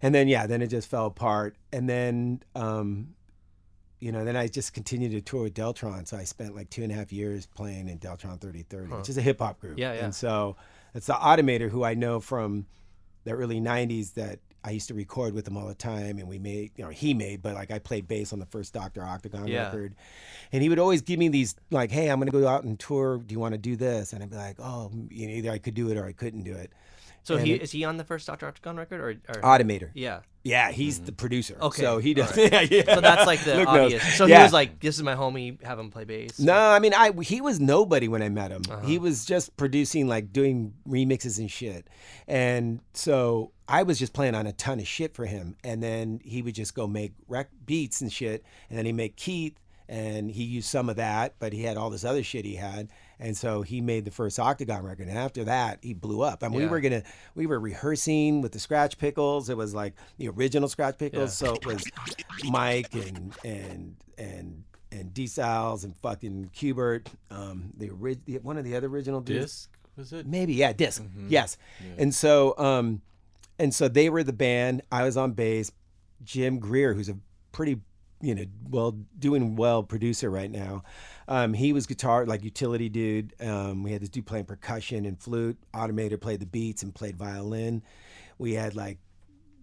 S5: And then, then it just fell apart. And then, then I just continued to tour with Deltron. So I spent like 2.5 years playing in Deltron 3030, which is a hip hop group. Yeah. And so it's the Automator, who I know from the early 90s, that I used to record with him all the time, and we made, he made, but like I played bass on the first Dr. Octagon record. And he would always give me these, like, hey, I'm going to go out and tour. Do you want to do this? And I'd be like, oh, either I could do it or I couldn't do it.
S1: So is he on the first Dr. Octagon record? Or
S5: Automator.
S1: Yeah.
S5: Yeah, he's the producer.
S1: Okay.
S5: So he does.
S1: Right. Yeah. So that's like the obvious. So he was like, this is my homie, have him play bass.
S5: No, I mean, he was nobody when I met him. He was just producing, like doing remixes and shit. And so I was just playing on a ton of shit for him. And then he would just go make beats and shit. And then he'd make Keith, and he used some of that, but he had all this other shit he had. And so he made the first Octagon record, and after that, he blew up. I mean, we were rehearsing with the Scratch Pickles. It was like the original Scratch Pickles, so it was Mike and D-Styles and fucking Qbert. One of the other original dudes.
S2: Disc, was it?
S5: Maybe, yeah, Disc. Yes. Yeah. And so they were the band. I was on bass. Jim Greer, who's a pretty doing well producer right now. He was guitar, like utility dude. We had this dude playing percussion and flute. Automator played the beats and played violin. We had like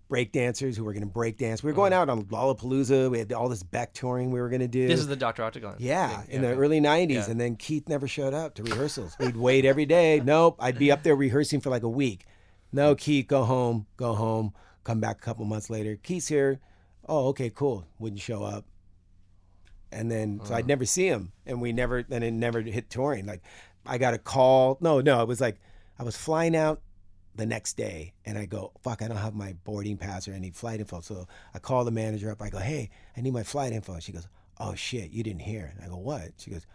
S5: break dancers who were going to break dance. We were going out on Lollapalooza. We had all this Beck touring we were going to do.
S1: This is the Dr. Octagon.
S5: Yeah, in the early 90s. Yeah. And then Keith never showed up to rehearsals. We'd wait every day. Nope. I'd be up there rehearsing for like a week. No, Keith, go home. Come back a couple months later. Keith's here. Oh, okay, cool. Wouldn't show up. And then, so I'd never see him. And it never hit touring. Like, I got a call. No, it was like, I was flying out the next day, and I go, fuck, I don't have my boarding pass or any flight info. So I call the manager up. I go, hey, I need my flight info. And she goes, oh, shit, you didn't hear. And I go, what? She goes,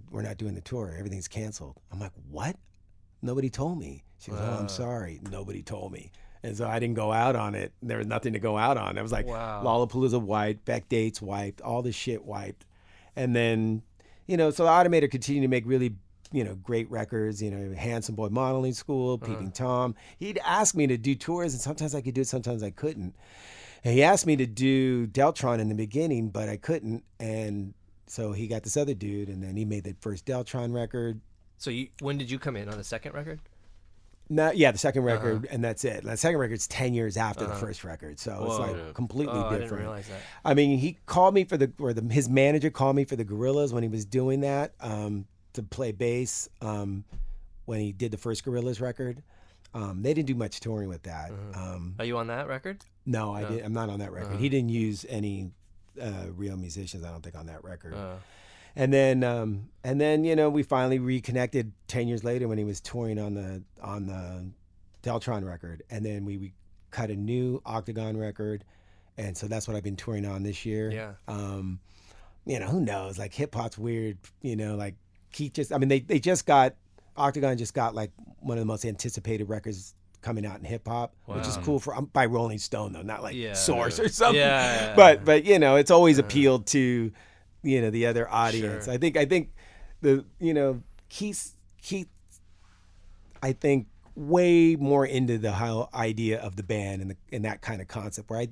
S5: we're not doing the tour. Everything's canceled. I'm like, what? Nobody told me. She goes, oh, I'm sorry. Nobody told me. And so I didn't go out on it. There was nothing to go out on. It was like Lollapalooza wiped, Beck Dates wiped, all this shit wiped. And then, so the Automator continued to make really, great records, Handsome Boy Modeling School, Peeping Tom. He'd ask me to do tours, and sometimes I could do it, sometimes I couldn't. And he asked me to do Deltron in the beginning, but I couldn't. And so he got this other dude, and then he made the first Deltron record.
S1: So when did you come in, on the second record?
S5: No, yeah, the second record, and that's it. And the second record's 10 years after the first record, so it's
S1: Whoa.
S5: like completely different.
S1: I didn't realize that.
S5: I mean, he called me his manager called me for the Gorillaz when he was doing that to play bass when he did the first Gorillaz record. They didn't do much touring with that.
S1: Are you on that record?
S5: No, I'm not on that record. He didn't use any real musicians, I don't think, on that record. And then we finally reconnected 10 years later when he was touring on the Deltron record, and then we cut a new Octagon record, and so that's what I've been touring on this year.
S1: Yeah.
S5: Who knows? Like hip hop's weird. Like Octagon just got like one of the most anticipated records coming out in hip hop, which is cool by Rolling Stone though, not like Source or something.
S1: Yeah.
S5: But it's always appealed to the other audience.
S1: Sure.
S5: I think the Keith I think way more into the whole idea of the band and that kind of concept where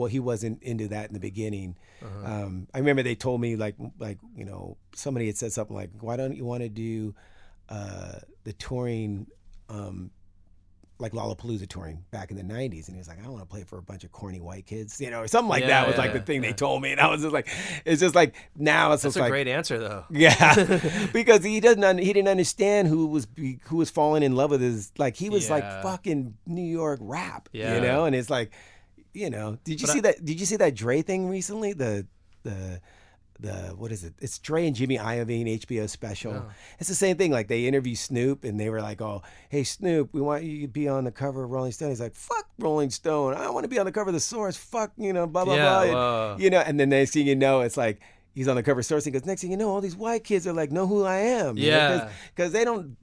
S5: he wasn't into that in the beginning. I remember they told me like somebody had said something like, why don't you want to do the touring like Lollapalooza touring back in the 90s, and he was like, I don't want to play for a bunch of corny white kids, or something like that was like the thing they told me, and I was just like, it's just like now it's
S1: That's
S5: just
S1: a
S5: like
S1: great answer though.
S5: Yeah, because he didn't understand who was falling in love with his, like he was like fucking New York rap, and it's like, did you see that Dre thing recently? The what is it? It's Dre and Jimmy Iovine HBO special.
S1: Oh.
S5: It's the same thing. Like they interview Snoop and they were like, "Oh, hey Snoop, we want you to be on the cover of Rolling Stone." He's like, "Fuck Rolling Stone. I want to be on the cover of the Source. Fuck, blah blah blah." And, and then next thing you know, it's like he's on the cover of Source. He goes, next thing you know, all these white kids are like, know who I am. Because they don't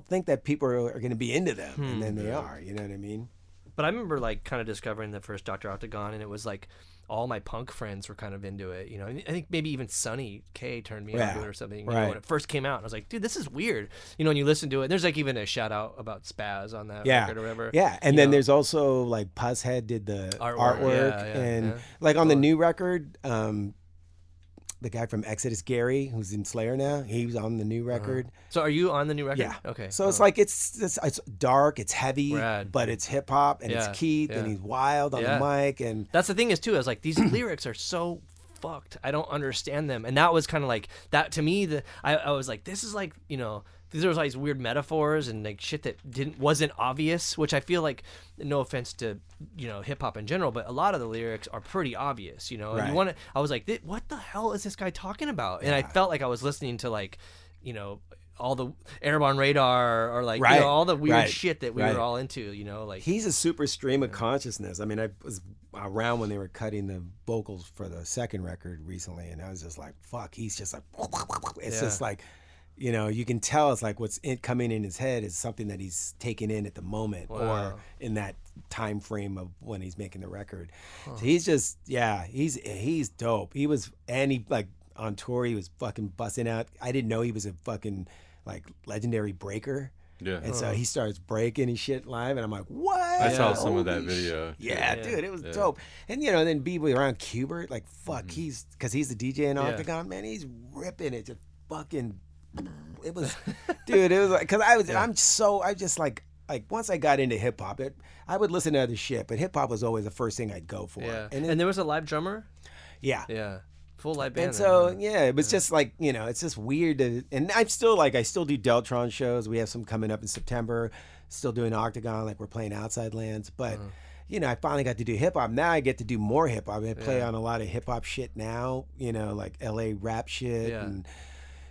S5: think that people are going to be into them, and then they are. You know what I mean?
S1: But I remember like kind of discovering the first Dr. Octagon, and it was like all my punk friends were kind of into it. I think maybe even Sonny K turned me onto it or something. When it first came out, and I was like, dude, this is weird. When you listen to it, there's like even a shout out about Spaz on that record or whatever.
S5: Yeah, and then there's also like Puzzhead did the artwork and like on the new record, the guy from Exodus, Gary, who's in Slayer now, he was on the new record.
S1: So are you on the new record?
S5: Yeah.
S1: Okay.
S5: So it's like it's dark, it's heavy, but it's hip hop, and it's Keith, and he's wild on the mic, and
S1: that's the thing is too. I was like, these lyrics are so fucked. I don't understand them, and that was kind of like that to me. I was like, this is like these are like these weird metaphors and like shit that wasn't obvious, which I feel like, no offense to hip hop in general, but a lot of the lyrics are pretty obvious, and I was like, what the hell is this guy talking about? And I felt like I was listening to like all the Airborne Radar or like all the weird shit that we were all into, like
S5: he's a super stream of consciousness. I mean, I was around when they were cutting the vocals for the second record recently, and I was just like, fuck, he's just like, it's just like, you can tell it's like what's coming in his head is something that he's taking in at the moment or in that time frame of when he's making the record. So he's just, he's dope. He was, and he like on tour, he was fucking busting out. I didn't know he was a fucking like legendary breaker. Yeah. And so he starts breaking and shit live, and I'm like, what?
S2: I saw some of that video.
S5: Yeah, dude, it was dope. And then be around Qbert, like fuck, because he's the DJ in Octagon, man, he's ripping it, just fucking. It was, dude. It was like, cause I just like once I got into hip hop, I would listen to other shit, but hip hop was always the first thing I'd go for.
S1: Yeah. And there was a live drummer.
S5: Yeah.
S1: Yeah. Full live band.
S5: And so it was just like it's just weird to, and I still do Deltron shows. We have some coming up in September. Still doing Octagon, like we're playing Outside Lands, but. I finally got to do hip hop. Now I get to do more hip hop. I play on a lot of hip hop shit now. Like LA rap shit and.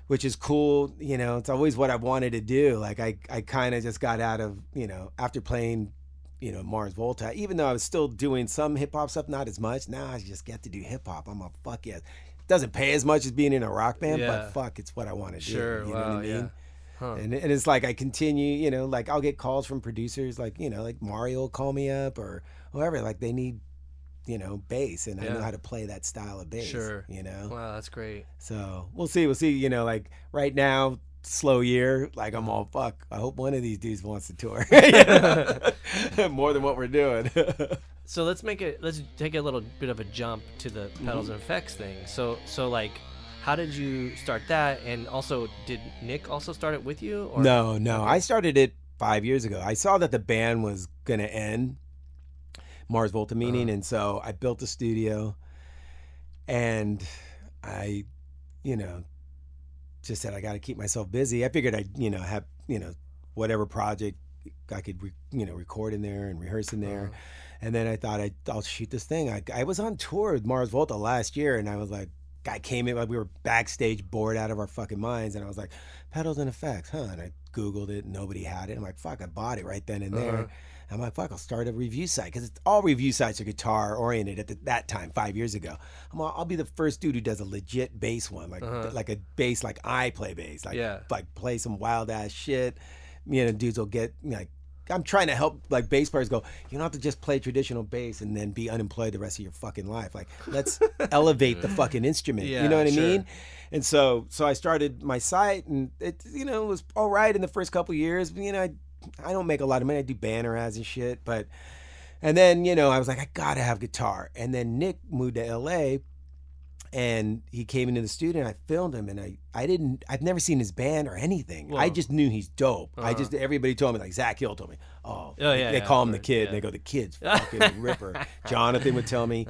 S5: Which is cool, it's always what I wanted to do. Like I kind of just got out of, after playing, Mars Volta, even though I was still doing some hip hop stuff, not as much. Now I just get to do hip hop. I'm a fuck yeah. It doesn't pay as much as being in a rock band, but fuck, it's what I want to do.
S1: Sure,
S5: you know what I mean?
S1: Yeah. Huh.
S5: And it's like I continue, like I'll get calls from producers like, like Mario will call me up or whoever, like they need, bass, and I know how to play that style of bass.
S1: Sure.
S5: Wow,
S1: that's great.
S5: So we'll see. Like right now, slow year. Like I'm all fuck. I hope one of these dudes wants to tour more than what we're doing.
S1: So let's take a little bit of a jump to the pedals and effects thing. So like, how did you start that? And also, did Nick also start it with you? Or?
S5: No. I started it 5 years ago. I saw that the band was gonna end, Mars Volta meaning, and so I built a studio, and I, just said I got to keep myself busy. I figured I'd have whatever project I could record in there and rehearse in there, and then I thought I'll shoot this thing. I was on tour with Mars Volta last year, and I was like, I came in, like we were backstage bored out of our fucking minds, and I was like, pedals and effects, huh? And I Googled it, and nobody had it. I'm like, fuck, I bought it right then and there. I'm like, fuck, I'll start a review site, because all review sites are guitar oriented at that time, 5 years ago. I'll be the first dude who does a legit bass one, like a bass like I play bass, like play some wild ass shit. Dudes will get like. I'm trying to help like bass players go, you don't have to just play traditional bass and then be unemployed the rest of your fucking life. Like, let's elevate the fucking instrument. You know what I mean? And so I started my site, and it was all right in the first couple of years. I don't make a lot of money. I do banner ads and shit, and then I was like, I gotta have guitar. And then Nick moved to LA, and he came into the studio, and I filmed him, and I've never seen his band or anything. Whoa. I just knew he's dope. Everybody told me, like Zach Hill told me, they call him the Kid, and they go, the Kid's fucking ripper. Jonathan would tell me,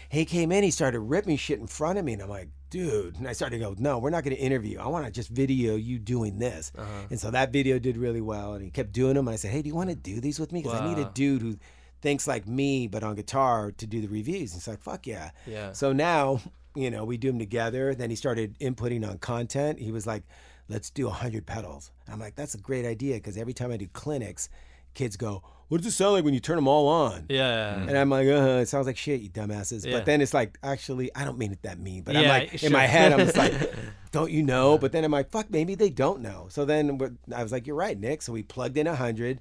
S5: he came in, he started ripping shit in front of me, and I'm like, dude, and I started to go, no, we're not going to interview. I want to just video you doing this. And so that video did really well, and he kept doing them, and I said, hey, do you want to do these with me? Because I need a dude who thinks like me, but on guitar, to do the reviews. And he's like, fuck yeah. So now, we do them together. Then he started inputting on content. He was like, let's do 100 pedals. I'm like, that's a great idea, because every time I do clinics, kids go, what does it sound like when you turn them all on? And I'm like, it sounds like shit, you dumbasses. But then it's like, actually, I don't mean it that mean. But I'm like, in my head, I'm just like, don't you know? But then I'm like, fuck, maybe they don't know. So then I was like, you're right, Nick. So we plugged in 100,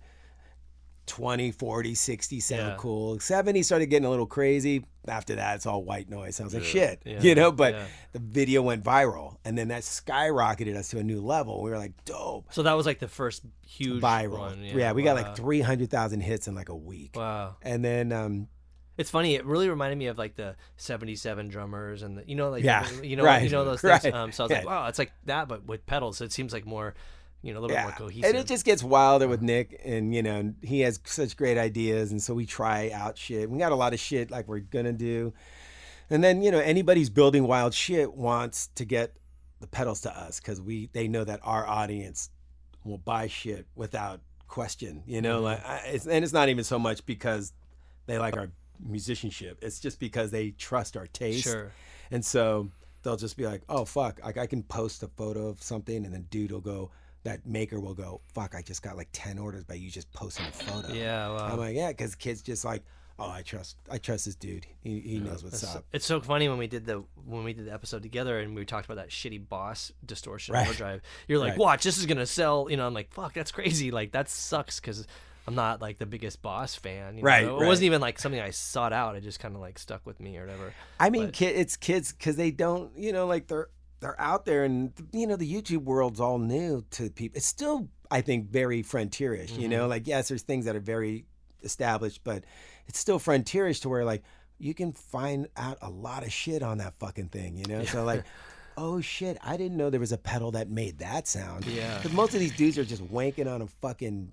S5: 20, 40, 60 sound cool. 70 started getting a little crazy. After that, it's all white noise. Sounds like shit, but the video went viral, and then that skyrocketed us to a new level. We were like, dope.
S1: So that was like the first huge
S5: viral
S1: one.
S5: We got like 300,000 hits in like a week.
S1: Wow.
S5: And then
S1: it's funny, it really reminded me of like the 77 drummers and those things.
S5: Right.
S1: So I was like, wow, it's like that, but with pedals. So it seems like more, a little bit more cohesive.
S5: And it just gets wilder with Nick, and he has such great ideas, and so we try out shit. We got a lot of shit like we're gonna do, and then anybody who's building wild shit wants to get the pedals to us, because they know that our audience will buy shit without question. And it's not even so much because they like our musicianship. It's just because they trust our taste.
S1: Sure.
S5: And so they'll just be like, oh fuck, I can post a photo of something, and then dude will go. That maker will go, fuck, I just got like 10 orders by you just posting a photo.
S1: Yeah, wow.
S5: I'm like, because kids just like, oh, I trust this dude. He knows what's up.
S1: It's so funny when we did the episode together, and we talked about that shitty Boss distortion overdrive. You're like, watch, this is gonna sell. I'm like, fuck, that's crazy. Like, that sucks, because I'm not like the biggest Boss fan. It wasn't even like something I sought out. It just kind of like stuck with me or whatever.
S5: I mean, it's kids, because they don't, like they're out there, and the YouTube world's all new to people. It's still, I think, very frontierish. Like, yes, there's things that are very established, but it's still frontierish to where like you can find out a lot of shit on that fucking thing. So like, oh shit, I didn't know there was a pedal that made that sound. Because most of these dudes are just wanking on a fucking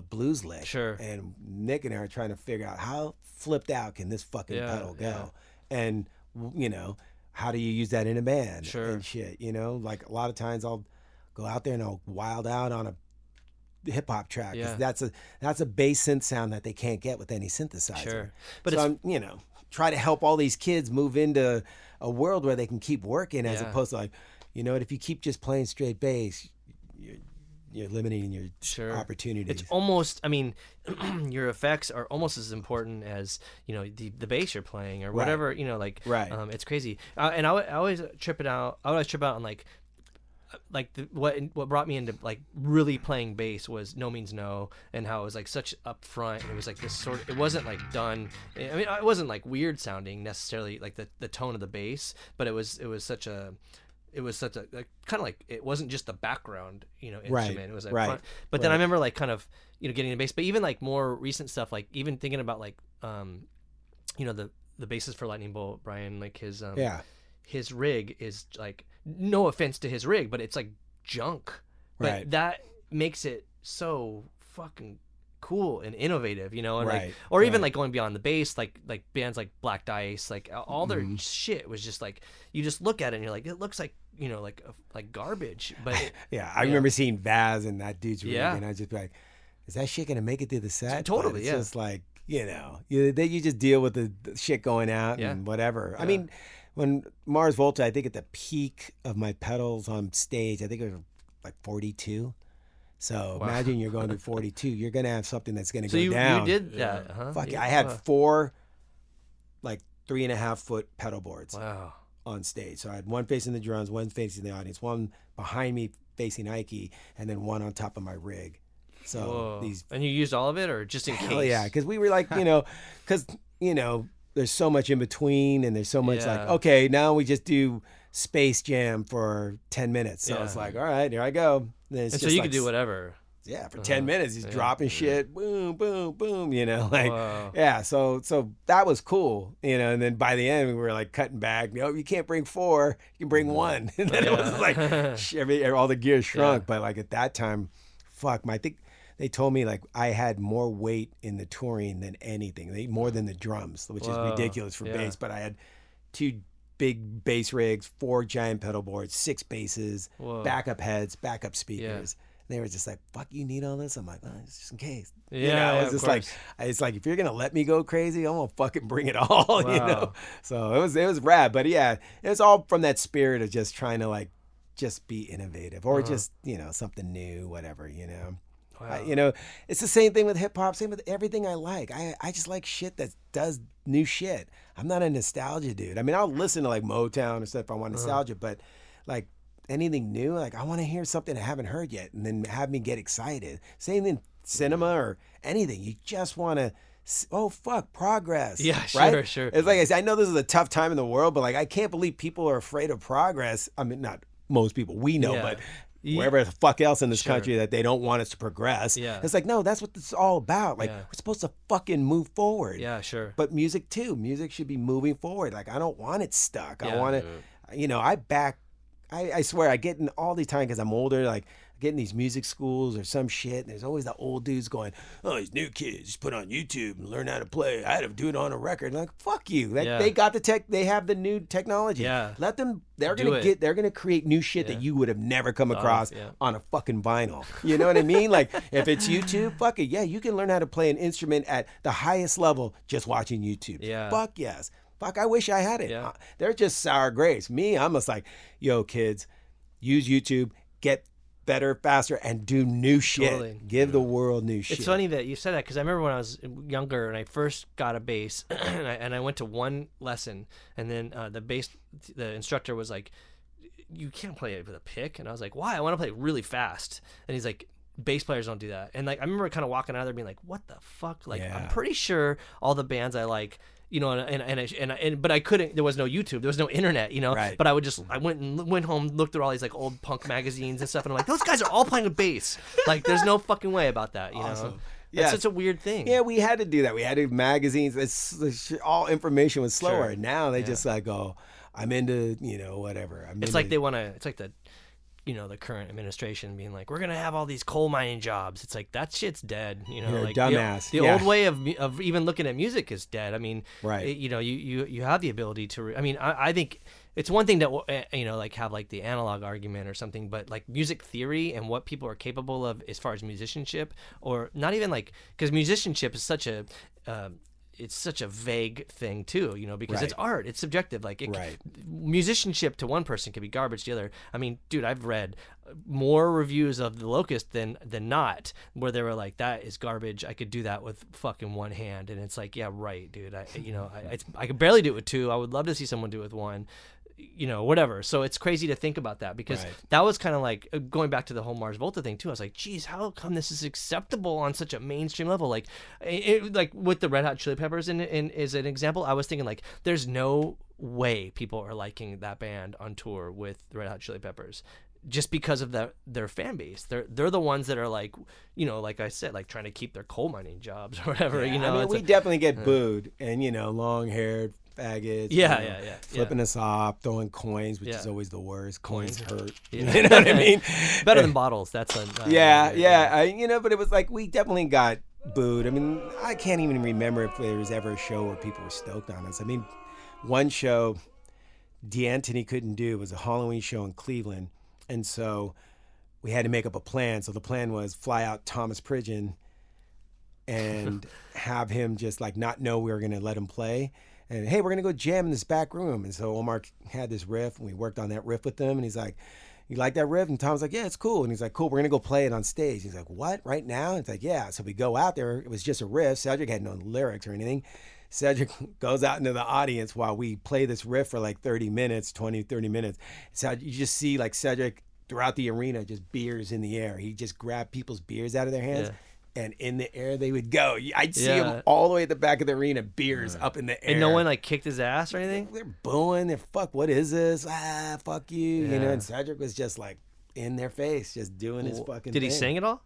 S5: blues lick.
S1: Sure.
S5: And Nick and I are trying to figure out how flipped out can this fucking pedal go, and how do you use that in a band?
S1: Sure.
S5: And shit, like a lot of times I'll go out there and I'll wild out on a hip hop track.
S1: Yeah.
S5: That's a bass synth sound that they can't get with any synthesizer.
S1: Sure. But
S5: so I'm, try to help all these kids move into a world where they can keep working, as opposed to like, if you keep just playing straight bass, you're limiting your opportunities.
S1: It's almost, I mean, your effects are almost as important as the bass you're playing or whatever. It's crazy. And I always trip out on like what brought me into like really playing bass was No Means No, and how it was like such upfront, and it was like this sort of, it wasn't like done, I mean, it wasn't like weird sounding necessarily, like the tone of the bass, but it was such a like, kind of like, it wasn't just the background instrument, it was like front. But then I remember like kind of getting the bass, but even like more recent stuff, like even thinking about like the bassist for Lightning Bolt, Brian, like his rig is like, no offense to his rig, but it's like junk, but that makes it so fucking cool and innovative, and like,
S5: Right,
S1: or even
S5: right.
S1: like going beyond the bass, like bands like Black Dice, like all their shit was just like, you just look at it and you're like, it looks like, like garbage, but
S5: Yeah, I remember seeing Vaz and that dude's rig,
S1: Yeah.
S5: and I just be like, is that shit gonna make it through the set?
S1: Totally,
S5: But it's
S1: yeah.
S5: just like, you just deal with the shit going out
S1: Yeah.
S5: and whatever. I
S1: Yeah.
S5: mean, when Mars Volta, I think at the peak of my pedals on stage, I think it was like 42. So
S1: Wow.
S5: imagine you're going to 42. You're gonna have something that's gonna
S1: so
S5: go
S1: you
S5: down.
S1: did that, huh?
S5: Fuck
S1: You-
S5: it. I had
S1: wow.
S5: 4 like 3.5 foot pedal boards
S1: Wow.
S5: on stage. So I had one facing the drums, one facing the audience, one behind me facing Ike, and then one on top of my rig. So
S1: Whoa.
S5: these,
S1: And you used all of it, or just in
S5: hell
S1: case?
S5: yeah, because we were like, because there's so much in between, and there's so much like,
S1: Yeah.
S5: okay, now we just do Space Jam for 10 minutes. So
S1: Yeah.
S5: it's like, all right, here I go. Then it's
S1: And so
S5: just
S1: you
S5: like,
S1: could do whatever.
S5: Yeah, for 10 minutes, he's
S1: Yeah.
S5: dropping shit, boom, boom, boom, like,
S1: Wow.
S5: yeah. So that was cool, and then by the end, we were like cutting back. You can't bring 4, you can bring 1. And then it was like, all the gear shrunk.
S1: Yeah.
S5: But like at that time, I think they told me like I had more weight in the touring than anything, more than the drums, which
S1: Whoa.
S5: is ridiculous for
S1: Yeah.
S5: bass. But I had 2 big bass rigs, 4 giant pedal boards, 6 basses,
S1: Whoa.
S5: backup heads, backup speakers. They were just like, fuck, you need all this? I'm like, it's just in case.
S1: Yeah,
S5: it's
S1: of
S5: just like,
S1: course.
S5: it's like, if you're going to let me go crazy, I'm going to fucking bring it all,
S1: Wow.
S5: So it was rad. But yeah, it was all from that spirit of just trying to like, just be innovative or just, something new, whatever,
S1: Wow.
S5: it's the same thing with hip hop, same with everything I like. I just like shit that does new shit. I'm not a nostalgia dude. I mean, I'll listen to like Motown and stuff if I want nostalgia, but like anything new, like I want to hear something I haven't heard yet and then have me get excited. Same in cinema or anything. You just want to, oh fuck, progress.
S1: Yeah,
S5: right?
S1: sure.
S5: It's like I said, I know this is a tough time in the world, but like I can't believe people are afraid of progress. I mean, not most people we know,
S1: Yeah.
S5: but
S1: Yeah.
S5: wherever the fuck else in this
S1: Sure.
S5: country that they don't want us to progress.
S1: Yeah.
S5: It's like, no, that's what it's all about. Like
S1: Yeah.
S5: we're supposed to fucking move forward.
S1: Yeah, sure.
S5: But music too. Music should be moving forward. Like I don't want it stuck. I
S1: Yeah.
S5: want to, I swear I get in all the time because I'm older, like I get in these music schools or some shit. And there's always the old dudes going, oh, these new kids just put on YouTube and learn how to play. I had to do it on a record. Like, fuck you. Like,
S1: Yeah.
S5: they got the tech. They have the new technology.
S1: Yeah.
S5: Let them, they're
S1: Do
S5: going
S1: it.
S5: they're going to create new shit
S1: Yeah.
S5: that you would have never come across
S1: yeah.
S5: on a fucking vinyl. You know what I mean? Like if it's YouTube, fuck it. Yeah. You can learn how to play an instrument at the highest level just watching YouTube.
S1: Yeah.
S5: Fuck yes. Fuck, I wish I had it.
S1: Yeah.
S5: They're just sour grapes. Me, I'm just like, yo, kids, use YouTube, get better, faster, and do new shit.
S1: Totally.
S5: Give the world new shit.
S1: It's funny that you said that because I remember when I was younger and I first got a bass and I went to one lesson and then the instructor was like, you can't play it with a pick. And I was like, why? I want to play it really fast. And he's like, bass players don't do that. And like I remember kind of walking out of there being like, what the fuck? Like
S5: Yeah.
S1: I'm pretty sure all the bands I like, but I couldn't. There was no YouTube. There was no internet.
S5: Right.
S1: But I went home, looked through all these like old punk magazines and stuff, and I'm like, those guys are all playing with bass. Like, there's no fucking way about that. You know,
S5: Awesome.
S1: that's
S5: Yeah.
S1: such a weird thing.
S5: Yeah, we had to do that. We had to magazines. All information was slower.
S1: Sure.
S5: Now they
S1: Yeah.
S5: just like go, I'm into, whatever.
S1: It's like they want to. It's like the current administration being like, we're gonna have all these coal mining jobs. It's like that shit's dead.
S5: You're a
S1: like
S5: dumbass.
S1: The
S5: Yeah.
S1: old way of even looking at music is dead. I mean,
S5: Right.
S1: you have the ability to. I think it's one thing that like have like the analog argument or something, but like music theory and what people are capable of as far as musicianship, or not even like, because musicianship is such a it's such a vague thing too, because
S5: Right.
S1: it's art, it's subjective. Like
S5: Right.
S1: musicianship to one person can be garbage to the other. I mean, dude, I've read more reviews of The Locust than not, where they were like, that is garbage. I could do that with fucking one hand. And it's like, yeah, right, dude. I could barely do it with two. I would love to see someone do it with one. Whatever. So it's crazy to think about that, because
S5: Right.
S1: that was kind of like going back to the whole Mars Volta thing too. I was like, geez, how come this is acceptable on such a mainstream level? Like, like with the Red Hot Chili Peppers in is an example. I was thinking like, there's no way people are liking that band on tour with the Red Hot Chili Peppers, just because of their fan base. They're the ones that are like, like I said, like trying to keep their coal mining jobs or whatever.
S5: Yeah, we definitely get booed, and long haired faggots.
S1: Yeah.
S5: Flipping us off, throwing coins, which is always the worst. Coins hurt.
S1: Yeah.
S5: You know what I mean?
S1: Better than bottles. That's a
S5: But it was like we definitely got booed. I mean, I can't even remember if there was ever a show where people were stoked on us. I mean, one show D'Antoni couldn't do was a Halloween show in Cleveland, and so we had to make up a plan. So the plan was fly out Thomas Pridgeon and have him just like not know we were going to let him play. And hey, we're going to go jam in this back room. And so Omar had this riff and we worked on that riff with him. And he's like, you like that riff? And Tom's like, yeah, it's cool. And he's like, cool, we're going to go play it on stage. He's like, what, right now? And it's like, yeah. So we go out there. It was just a riff. Cedric had no lyrics or anything. Cedric goes out into the audience while we play this riff for like 30 minutes. So you just see like Cedric throughout the arena, just beers in the air. He just grabbed people's beers out of their hands. Yeah. And in the air they would go. I'd see him all the way at the back of the arena, beers up in the air.
S1: And no one like kicked his ass or anything?
S5: They're booing. They're fuck, what is this? Ah, fuck you. You know, and Cedric was just like in their face, just doing his fucking
S1: Did
S5: thing.
S1: he sing at all?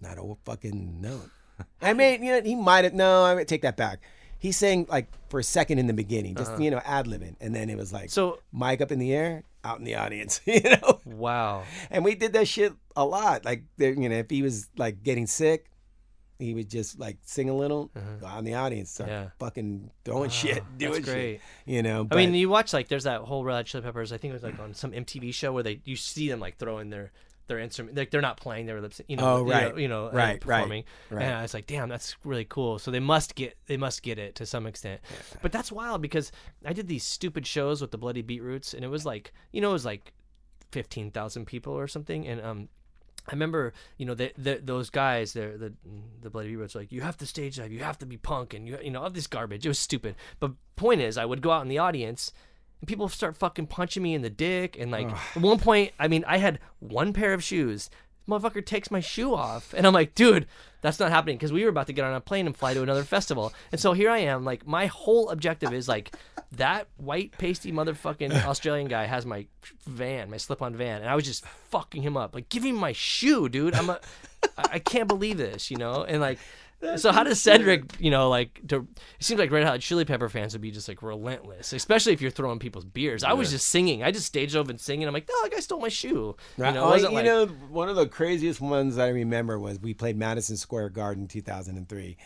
S5: Not a fucking note. I mean, he might have, no, I take that back. He sang like for a second in the beginning, just, ad-libbing. And then it was like, mic up in the air, out in the audience,
S1: Wow.
S5: And we did that shit a lot. Like, if he was like getting sick, he would just like sing a little, go out in the audience, start fucking throwing shit, doing
S1: that's great.
S5: shit.
S1: I mean, you watch like, there's that whole Red Hot Chili Peppers, I think it was like on some MTV show where you see them like throwing their instrument, like they're not playing, they're lip syncing, performing. Right. And I was like, damn, that's really cool. So they must get it to some extent. Yeah. But that's wild because I did these stupid shows with the Bloody Beetroots, and it was like, it was like 15,000 people or something, and I remember, those guys, the Bloody Beetroots, like, you have to stage dive, you have to be punk, and all this garbage. It was stupid. But point is, I would go out in the audience. And people start fucking punching me in the dick. And like at one point, I mean, I had one pair of shoes. This motherfucker takes my shoe off. And I'm like, dude, that's not happening. Because we were about to get on a plane and fly to another festival. And so here I am. Like, my whole objective is like, that white pasty motherfucking Australian guy has my van, my slip-on van. And I was just fucking him up. Like, give him my shoe, dude. I can't believe this, And like, so how does Cedric, it seems like Red Hot Chili Pepper fans would be just like relentless, especially if you're throwing people's beers. I was just singing. I just staged over and singing. I'm like, no, that guy stole my shoe.
S5: Right. One of the craziest ones I remember was we played Madison Square Garden 2003,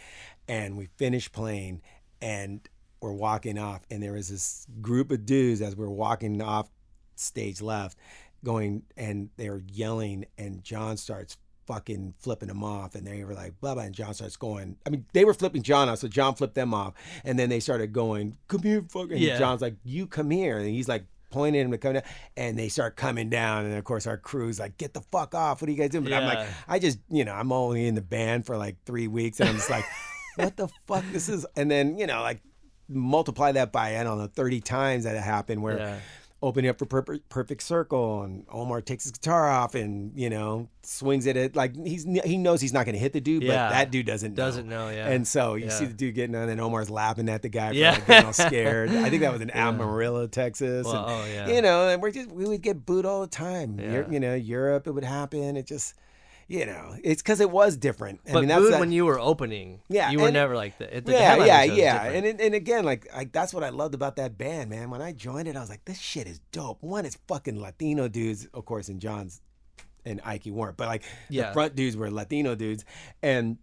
S5: and we finished playing, and we're walking off, and there was this group of dudes as we were walking off stage left, going, and they were yelling, and John starts fucking flipping them off, and they were like blah blah, and John starts going, I mean, they were flipping John off, so John flipped them off, and then they started going, come here fucking, and John's like, you come here, and he's like pointing him to come down, and they start coming down, and of course our crew's like, get the fuck off, what are you guys doing? But I'm like, I just, I'm only in the band for like 3 weeks, and I'm just like, what the fuck, this is, and then like multiply that by, I don't know, 30 times that it happened where opening up for Perfect Circle, and Omar takes his guitar off and swings it like he knows he's not going to hit the dude, but that dude doesn't know. And so you see the dude getting on, and Omar's laughing at the guy for like getting all scared. I think that was in Amarillo, Texas.
S1: Well,
S5: and, and we would get booed all the time. Europe, it would happen. It just it's because it was different.
S1: But booed when you were opening. Yeah, you were never like that.
S5: And again, like that's what I loved about that band, man. When I joined it, I was like, this shit is dope. One, it's fucking Latino dudes, of course, and John's and Ike weren't, but like the front dudes were Latino dudes, and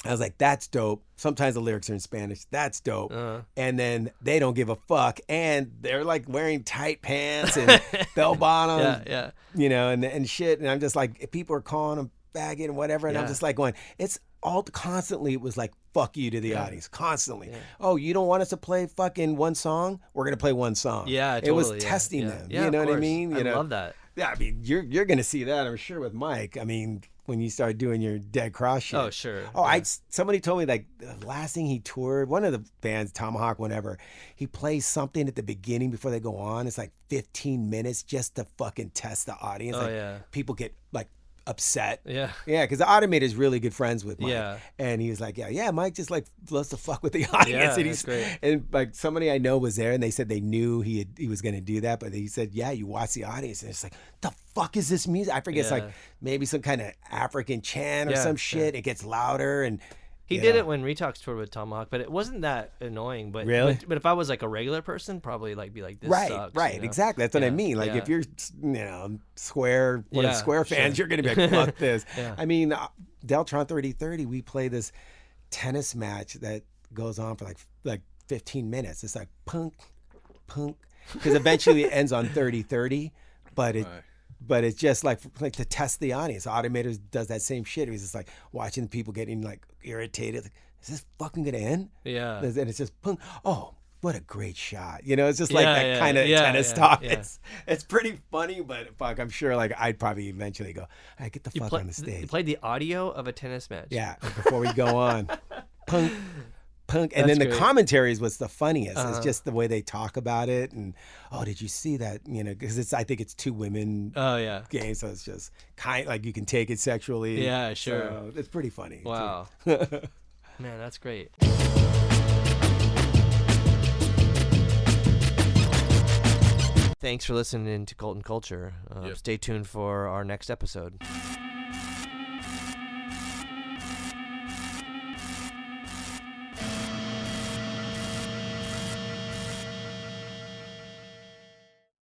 S5: I was like, that's dope. Sometimes the lyrics are in Spanish. That's dope. And then they don't give a fuck, and they're like wearing tight pants and bell bottoms, and shit. And I'm just like, if people are calling them faggot and whatever, and I'm just like going, it's all constantly, it was like, fuck you to the audience, constantly. Oh, you don't want us to play fucking one song? We're gonna play one song.
S1: Totally,
S5: it was testing them. You know what I mean?
S1: I love that.
S5: Yeah, I mean, you're gonna see that, I'm sure, with Mike. I mean, when you start doing your Dead Cross shit.
S1: Oh, sure.
S5: Oh, somebody told me like the last thing he toured, one of the bands, Tomahawk, whatever, he plays something at the beginning before they go on. It's like 15 minutes just to fucking test the audience. People get like upset. Because the Automator is really good friends with Mike. And he was like, Mike just like loves to fuck with the audience. And
S1: that's great.
S5: And like somebody I know was there, and they said they knew he was going to do that, but he said, you watch the audience, and it's like, the fuck is this music? I forget, it's like maybe some kind of African chant or some shit. It gets louder, and
S1: He did it when Retox toured with Tomahawk, but it wasn't that annoying. But
S5: Really?
S1: But if I was like a regular person, probably like be like, this
S5: Right,
S1: sucks.
S5: right,
S1: you know?
S5: exactly. That's what I mean. Like if you're, Square, one of the Square fans, you're gonna be like, fuck this.
S1: Yeah.
S5: I mean, Deltron 3030, we play this tennis match that goes on for like 15 minutes. It's like punk, because eventually it ends on 3030, but it.
S2: Right.
S5: But it's just like to test the audience. Automators does that same shit. He's just like watching people getting like irritated. Like, is this fucking gonna end?
S1: Yeah.
S5: And it's just, boom. Oh, what a great shot. It's just like that kind of
S1: yeah,
S5: tennis
S1: yeah,
S5: talk.
S1: yeah.
S5: It's pretty funny, but fuck, I'm sure like I'd probably eventually go, all right, get the fuck on the stage.
S1: You played the audio of a tennis match.
S5: Yeah, before we go on. Punk. And
S1: That's
S5: then the
S1: great.
S5: commentary is what's the funniest. It's just the way they talk about it. And, did you see that? Because I think it's two women
S1: Oh yeah.
S5: games, so it's just like you can take it sexually.
S1: Yeah, sure.
S5: So it's pretty funny.
S1: Wow. Man, that's great. Thanks for listening to Cult and Culture.
S2: Yep.
S1: Stay tuned for our next episode.